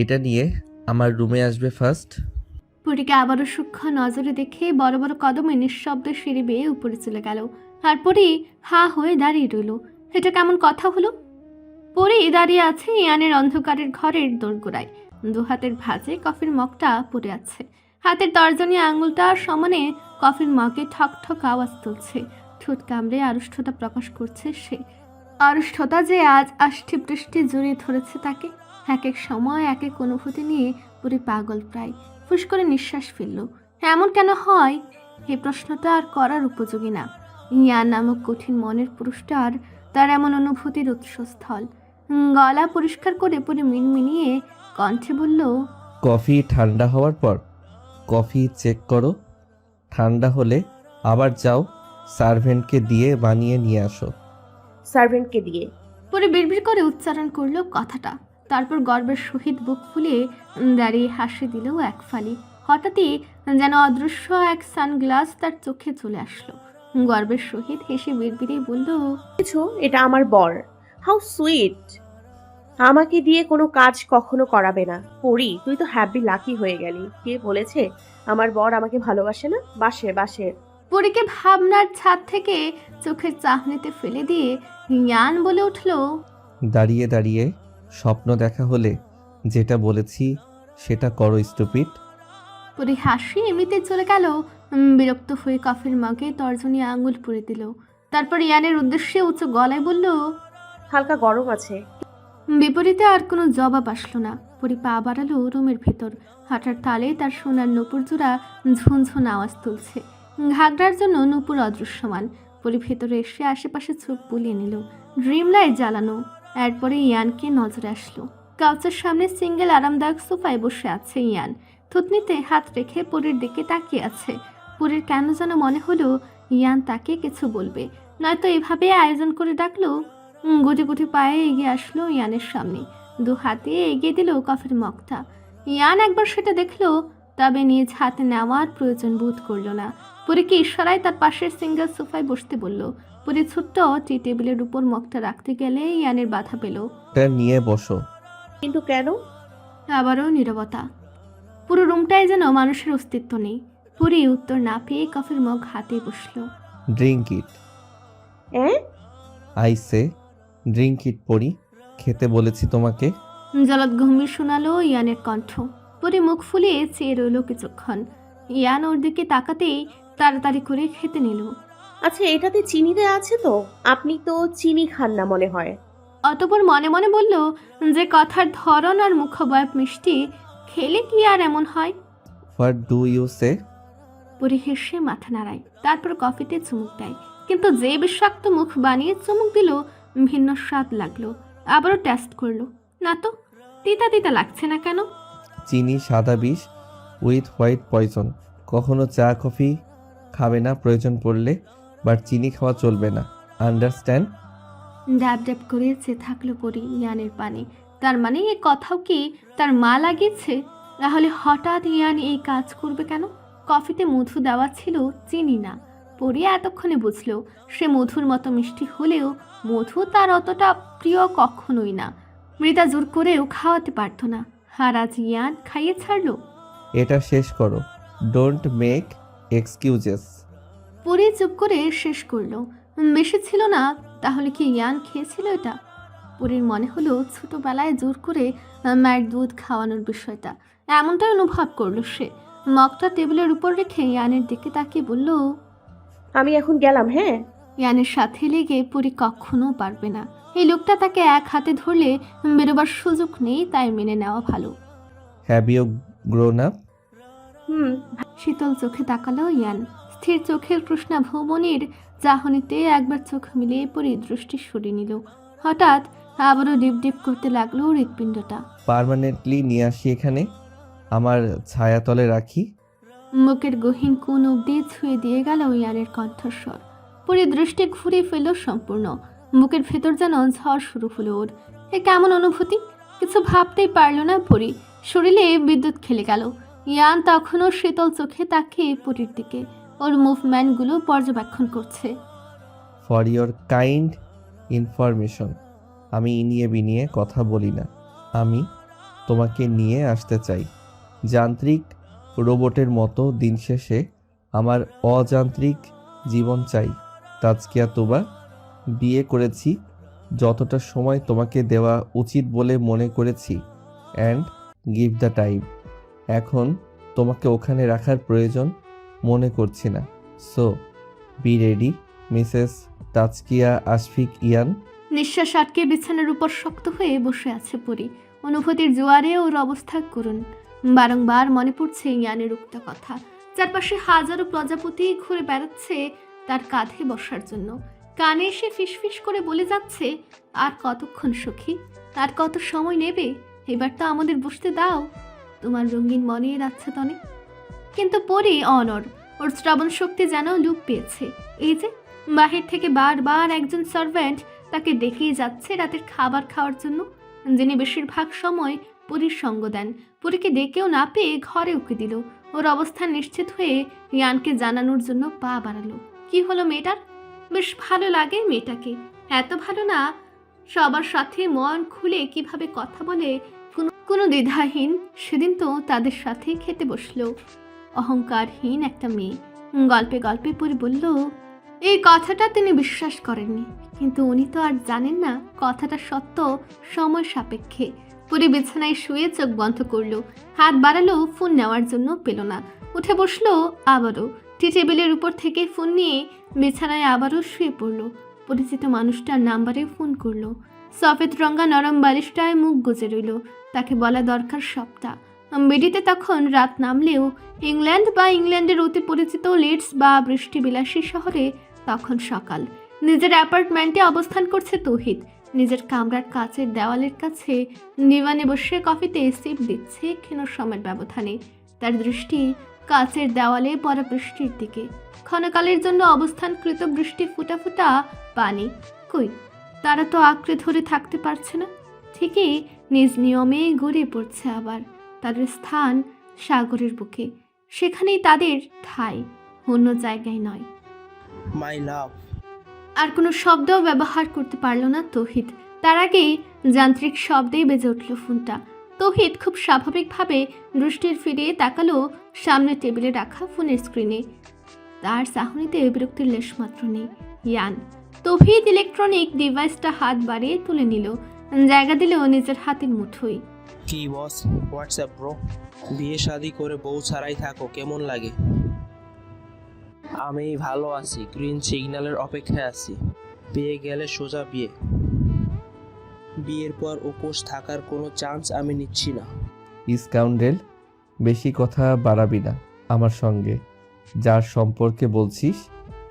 E: এটা নিয়ে আমার রুমে আসবে ফার্স্ট।
D: পরীকে আবারও সূক্ষ্ম নজরে দেখে বড় বড় কদমে নিঃশব্দে সিঁড়ি বেয়ে উপরে চলে গেল। আর পরী হা হয়ে দাঁড়িয়ে রইল। এটা কেমন কথা হলো? পরী দাঁড়িয়ে আছে ইয়ানের অন্ধকারের ঘরের দোরগোড়ায়, দু হাতের ভাঁজে কফির মগটা পড়ে আছে। হাতের তর্জনী আঙুলটা সমানে কফির মগে ঠক ঠক আওয়াজ তুলছে। ঠোঁট কামড়ে আড়ষ্ঠতা প্রকাশ করছে সে। আড়ষ্ঠতা যে আজ আষ্টি পৃষ্টি জড়িয়ে ধরেছে তাকে। এক এক সময় এক এক অনুভূতি নিয়ে পুরী পাগল প্রায়। ফুস করে নিঃশ্বাস ফেলল। এমন কেন হয়? এই প্রশ্নটা আর করার উপযোগী না। ইয়ান নামক কঠিন মনের পুরুষটার তার এমন অনুভূতির উৎসস্থল। গলা পরিষ্কার করে পুরী মিনমিনিয়ে কণ্ঠে বলল,
E: কফি ঠান্ডা হওয়ার পর কফি চেক করো, ঠান্ডা হলে আবার যাও সার্ভেন্টকে দিয়ে বানিয়ে নিয়ে আসো।
B: সার্ভেন্টকে দিয়ে?
D: পরে বিড়বিড় করে উচ্চারণ করলো কথাটা। তারপর গর্বের সহিত বুক ফুলিয়ে দাঁড়িয়ে হাসি দিলেও এক ফালি। হঠাৎই যেন অদৃশ্য এক সানগ্লাস তার চোখে চলে আসলো। গর্বের সহিত হেসে বিড়বিড়িয়ে বলল,
B: কিছু, এটা আমার বর। How sweet. আমাকে দিয়ে কোনো কাজ কখনো করাবে না। পড়ি, তুই তো হ্যাপি লাকি হয়ে গেলি। কে বলেছে আমার বর আমাকে ভালোবাসে না? বাসে।
D: পরীকে ভাবনার ছাদ থেকে চোখের চাহনিতে ফেলে দিয়ে ইয়ান বলে উঠল,
E: দাঁড়িয়ে দাঁড়িয়ে স্বপ্ন দেখা হলে যেটা বলেছি সেটা করো স্টুপিড।
D: পরে হাসি এমনিতে চলে গেল। বিরক্ত হয়ে কফির মগে তর্জনী আঙুল পুড়ে দিল। তারপর ইয়ানের উদ্দেশ্যে উচ্চ গলায় বলল,
B: হালকা গরম আছে।
D: বিপরীতে আর কোনো জবাব আসলো না। পরি পা বাড়ালো রুমের ভেতর। হাঁটার তালে তার সোনার নূপুর জোড়া ঝুনঝুন আওয়াজ তুলছে। ঘাগড়ার জন্য নূপুর অদৃশ্যমান। পরি ভেতরে এসে আশেপাশে চোখ বুলিয়ে নিল। ড্রিম লাইট জ্বালানো। এরপরে ইয়ানকে নজরে আসলো। কাউচের সামনে সিঙ্গেল আরামদায়ক সোফায় বসে আছে ইয়ান। থুতনিতে হাত রেখে পরীর দিকে তাকিয়ে আছে। পরীর কেন যেন মনে হলো ইয়ান তাকে কিছু বলবে, নয়তো এভাবে আয়োজন করে ডাকলো। গুটি গুটি পায়ে এগিয়ে আসলো ইয়ানের সামনে। দু হাতে এগিয়ে দিল কফির মগটা। ইয়ান একবার সেটা দেখলো, তবে নিজ হাতে নেওয়ার প্রয়োজন বোধ করলো না। পরীকে ইশারায় তার পাশের সিঙ্গেল সোফায় বসতে বলল। পরে ছোট্ট টি টেবিলের উপর মগটা রাখতে গেলে ইয়ানের বাধা পেল।
E: এটা নিয়ে বসো।
B: কিন্তু কেন?
D: আবারও নীরবতা। পুরো রুমটায় যেন মানুষের অস্তিত্ব নেই। পুরি উত্তর না পেয়ে কফির মগ হাতে বসলো।
E: Drink it. I say drink it পড়ি, খেতে বলেছি তোমাকে।
D: জলদ গম্ভীর শোনালো ইয়ানের কণ্ঠ। পরে মুখ ফুলিয়ে চেয়ে রইল কিছুক্ষণ। ইয়ান ওর দিকে তাকাতেই তাড়াতাড়ি করে খেতে নিল।
B: আচ্ছা, এটাতে চিনি দেয়া আছে তো? আপনি তো চিনি খান না মনে হয়।
D: অতপর মনে মনে বলল, যে কথার ধরন আর মুখবয়ব মিষ্টি, খেলে কি আর এমন হয়?
E: হোয়াট ডু ইউ সে?
D: পরে হেসে মাথা নাড়ায়, তারপর কফিতে চুমুক দেয়। কিন্তু যে বিষাক্ত মুখ বানিয়ে চুমুক দিল, ভিন্ন স্বাদ লাগলো। আবারও টেস্ট করলো। না তো, তিতা তিতা লাগছে না কেন?
E: চিনি সাদা বিষ উইথ হোয়াইট পয়জন। কখনো চা কফি খাবে না প্রয়োজন পড়লে, বাট চিনি খাওয়া চলবে না, আন্ডারস্ট্যান্ড?
D: ড্যাব ড্যাব করে চেয়ে থাকলো পরি ইয়ানের পানে। তার মানে এ কথাও কি তার মা লাগিয়েছে? তাহলে হঠাৎ ইয়ান এই কাজ করবে কেন? কফিতে মধু দেওয়া ছিল, চিনি না। পরি এতক্ষণে বুঝলো সে মধুর মতো মিষ্টি হলেও মধু তার অতটা প্রিয় কখনোই না। মৃদা জোর করেও খাওয়াতে পারতো না, আর আজ ইয়ান খাইয়ে ছাড়লো।
E: এটা শেষ করো, ডোন্ট মেক এক্সকিউজেস।
D: পরি চুপ করে শেষ করলো। বেশি ছিল না, তাহলে কি ইয়ান খেয়েছিল এটা? পরির মনে হলো ছোটবেলায় জোর করে মায়ের দুধ খাওয়ানোর বিষয়টা। এমনটাই অনুভব করলো সে। মগটা টেবিলের উপর রেখে ইয়ানের দিকে তাকিয়ে বলল,
B: আমি এখন গেলাম। হ্যাঁ।
D: ইয়ানের সাথে লেগে পরি কখনো পারবে না। এই লোকটা তাকে এক হাতে ধরলে বেরোবার সুযোগ নেই, তাই মেনে নেওয়া ভালো।
E: Have you grown up?
D: সে শীতল চোখে তাকালো ইয়ান। স্থির চোখের কৃষ্ণা ভৌমনির চাহনিতে একবার চোখ মিলিয়ে পরি দৃষ্টি সরিয়ে নিল। হঠাৎ আবারও ডিপ ডিপ করতে লাগলো হৃৎপিণ্ডটা।
E: পার্মানেন্টলি নিয়ে আসি এখানে, আমার ছায়াতলে রাখি।
D: মুখের গহীন কোণ অব্দি ছুঁয়ে দিয়ে গেল ইয়ানের কণ্ঠস্বর। পরি দৃষ্টি ঘুরে ফেল সম্পূর্ণ। বুকের ভেতর যেন ঝড় শুরু হলো ওর। এ কেমন অনুভূতি? কিছু ভাবতেই পারল না পরি। শরীরে বিদ্যুৎ খেলে গেল। ইয়ান তখনও শীতল চোখে তাকিয়ে পরির দিকে, ওর মুভমেন্টগুলো পর্যবেক্ষণ করছে।
E: ফর ইয়োর কাইন্ড ইনফরমেশন, আমি ইনিয়ে বিনিয়ে কথা বলি না। আমি তোমাকে নিয়ে আসতে চাই যান্ত্রিক রোবটের মতো। দিন শেষে আমার অযান্ত্রিক জীবন চাই। তাজকিয়া তুবা, বিয়ে করেছি যতটা সময় তোমাকে দেওয়া উচিত বলে মনে করেছি, অ্যান্ড গিভ দ্য টাইম। এখন তোমাকে ওখানে রাখার প্রয়োজন মনে করছি না। So B ready Mrs তাজকিয়া Ashfiq ইয়ান।
D: নিঃশ্বাস আটকে বিছানার উপর শক্ত হয়ে বসে আছে পরি। অনুভূতির জোয়ারে ওর অবস্থা করুন। বারংবার মনে পড়ছে ইয়ানের উক্ত কথা। চারপাশে হাজারো প্রজাপতি ঘুরে বেড়াচ্ছে তার কাঁধে বসার জন্য। কানে এসে ফিসফিস করে বলে যাচ্ছে, আর কতক্ষণ সখী, আর কত সময় নেবে? এবার তো আমাদের বসতে দাও, তোমার রঙিন মনের আচ্ছাদনে। কিন্তু পরি অনর, ওর শ্রবণ শক্তি যেন লুপ পেয়েছে। এই যে বাহির থেকে বারবার একজন সার্ভেন্ট তাকে ডেকেই যাচ্ছে রাতের খাবার খাওয়ার জন্য, যিনি বেশিরভাগ সময় পরীর সঙ্গ দেন। পরীকে ডেকেও না পেয়ে ঘরে উকি দিল। ওর অবস্থান নিশ্চিত হয়ে ইয়ানকে জানানোর জন্য পা বাড়ালো। কি হলো মেয়েটার? বেশ ভালো লাগে মেয়েটাকে, এত ভালো না সবার সাথে মন খুলে কিভাবে কথা বলে, কোনো দ্বিধাহীন। সেদিন তো তাদের সাথে খেতে বসলো। অহংকারহীন একটা মেয়ে। গল্পে গল্পে পরি বলল, এই কথাটা তিনি বিশ্বাস করেননি, কিন্তু উনি তো আর জানেন না কথাটা সত্য, সময় সাপেক্ষে। পরি বিছানায় শুয়ে চোখ বন্ধ করলো। হাত বাড়ালো, ফোন নেওয়ার জন্য পেল না। উঠে বসলো আবারও। টি টেবিলের উপর থেকে ফোন নিয়ে বিছানায় আবারও শুয়ে পড়লো। পরিচিত মানুষটার নাম্বারে ফোন করলো। সফেদ রঙা নরম বালিশটায় মুখ গুজে রইল। তাকে বলা দরকার সবটা। বেডিতে তখন রাত নামলেও ইংল্যান্ড বা ইংল্যান্ডের অতি পরিচিত লিডস বা বৃষ্টিবিলাসী শহরে তখন সকাল। নিজের অ্যাপার্টমেন্টে অবস্থান করছে তৌহিদ। নিজের কামরার কাচের দেওয়ালের কাছে দিওয়ানে বসে কফিতে সিপ দিচ্ছে ক্ষীণ সময়ের ব্যবধানে। তার দৃষ্টি কাচের দেওয়ালে পড়া বৃষ্টির দিকে। ক্ষণকালের জন্য অবস্থানকৃত বৃষ্টি ফুটা ফুটা পানি। কই, তারা তো আঁকড়ে ধরে থাকতে পারছে না। ঠিকই নিজ নিয়মে গড়িয়ে পড়ছে আবার। তাদের স্থান সাগরের বুকে, সেখানেই তাদের ঠাঁই, অন্য জায়গায় নয়।
K: মাই লাভ।
D: আর কোনো শব্দও ব্যবহার করতে পারল না তৌহিদ। তার আগেই যান্ত্রিক শব্দেই বেজে উঠল ফোনটা। তৌহিদ খুব স্বাভাবিকভাবে দৃষ্টির ফিরিয়ে তাকালো সামনে টেবিলে রাখা ফোনের স্ক্রিনে। তার চাহনিতে বিরক্তির লেশমাত্র নেই। ইয়ান। তৌহিদ ইলেকট্রনিক ডিভাইসটা হাত বাড়িয়ে তুলে নিল, জায়গা দিল নিজের হাতের মুঠোয়।
K: কি বস, হোয়াটসঅ্যাপ ব্রো? বিয়ে শাদি করে বউ ছাড়াই থাকো, কেমন লাগে? আমি ভালো আছি, গ্রিন সিগন্যালের অপেক্ষায় আছি। পেয়ে গেলে সোজা বিয়ে। বিয়ের পর উপোস থাকার কোনো চান্স আমি নিচ্ছি না।
E: স্কাউন্ডেল, বেশি কথা বাড়াবি না আমার সঙ্গে। যার সম্পর্কে বলছিস,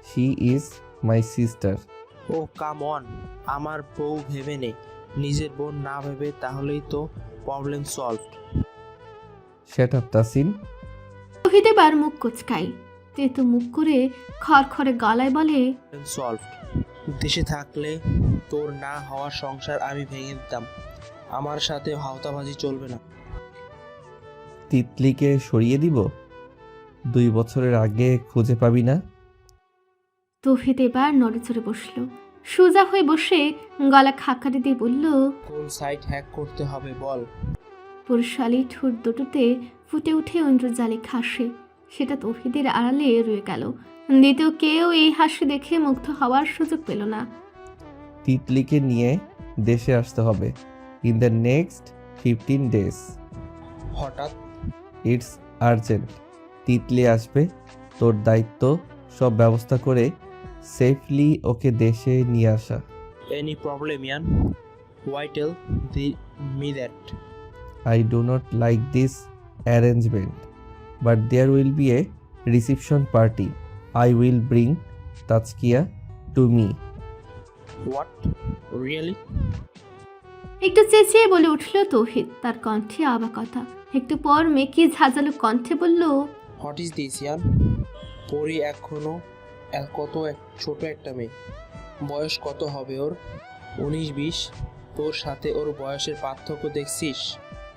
E: she is my sister.
K: Oh come on, আমার বউ ভেবে নে, নিজের বোন না ভেবে, তাহলেই তো problem solved.
E: Shut up Tasin.
D: Tauhid এবার মুখ কুচকাই, তেতো মুখ করে খড়খড়ে গলায় বলে,
K: সলভড। দেশে থাকলে তোর না হওয়ার সংসার আমি ভেঙে দিতাম। আমার সাথে হাওতাবাজি চলবে না।
E: তিতলিকে সরিয়ে দিব? 2 বছরের আগে খুঁজে পাবি না?
D: তৌহিদ এবার নড়ে চড়ে বসলো। সোজা হয়ে বসে গলা খাকারি দিয়ে বলল,
K: কোন সাইট হ্যাক করতে হবে বল।
D: পুরুষালী ঠোঁট দুটোতে ফুটে উঠে ঐন্দ্রজালিক হাসি। সেটা তৌহিদের আড়ালে রয়ে গেল। দ্বিতীয় কেউ এই হাসি দেখে মুগ্ধ হওয়ার সুযোগ পেল না।
E: তিতলিকে নিয়ে দেশে আসতে হবে ইন দ্য নেক্সট 15 days।
K: হঠাৎ?
E: It's urgent. তিতলি আসবে, তোর দায়িত্ব সব ব্যবস্থা করে সেফলি ওকে দেশে নিয়ে আসা।
K: এনি প্রবলেম ইয়ান? Why tell me that?
E: I do not like this arrangement, but there will be a reception party. I will bring Tazkia to me.
K: What, really?
D: একটু চেঁচিয়ে বলে উঠল তৌহিদ, তার কণ্ঠে অবাকতা। একটু পর মেকি ঝাঁঝালো কণ্ঠে বলল,
K: হোয়াট ইজ দিস ইয়ান? পরি এখনো ছোট একটা মেয়ে। বয়স কত হবে ওর? 19-20। তোর সাথে ওর বয়সের পার্থক্য দেখছিস?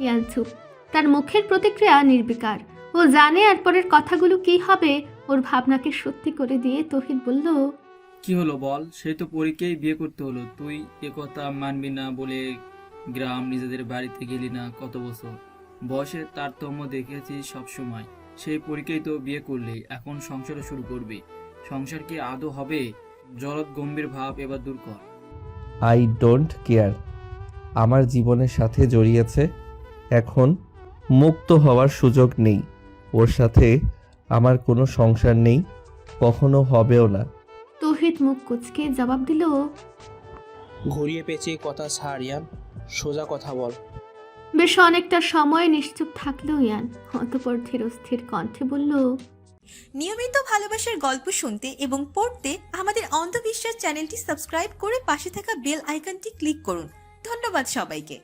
D: ইয়ান চুপ, তার মুখের প্রতিক্রিয়া নির্বিকার। ও জানে আর পরের কথাগুলো কি হবে। ওর ভাবনাকে সত্যি করে দিয়ে তৌহিদ বলল,
P: কি হলো বল, সেই তো পরীকেই বিয়ে করতে হলো। তুই কথা মানবি না বলে গ্রাম নিজেদের বাড়িতে গেলি না কত বছর। বয়সের তারতম্য দেখেছিস সবসময়। সেই পরীকেই তো বিয়ে করলি, এখন সংসারও শুরু করবি। সংসার কি আদৌ হবে? জলদ গম্ভীর ভাব এবার দূর কর।
E: I don't care. আমার জীবনের সাথে জড়িয়েছে, এখন মুক্ত হওয়ার সুযোগ নেই। ওর সাথে আমার কোনো সংসার নেই, কখনো হবেও না।
D: তৌহিদ মুখ কুঁচকে জবাব দিল,
K: ঘুরিয়ে পেঁচিয়ে কথা ছাড় ইয়ান, সোজা কথা বল।
D: বেশ অনেকটা সময় নিশ্চুপ থাকলো ইয়ান, অতঃপর ধীরস্থির কণ্ঠে বলল,
A: নিয়মিত ভালোবাসার গল্প শুনতে এবং পড়তে আমাদের অন্ধবিশ্বাস চ্যানেলটি সাবস্ক্রাইব করে পাশে থাকা বেল আইকনটি ক্লিক করুন। ধন্যবাদ সবাইকে।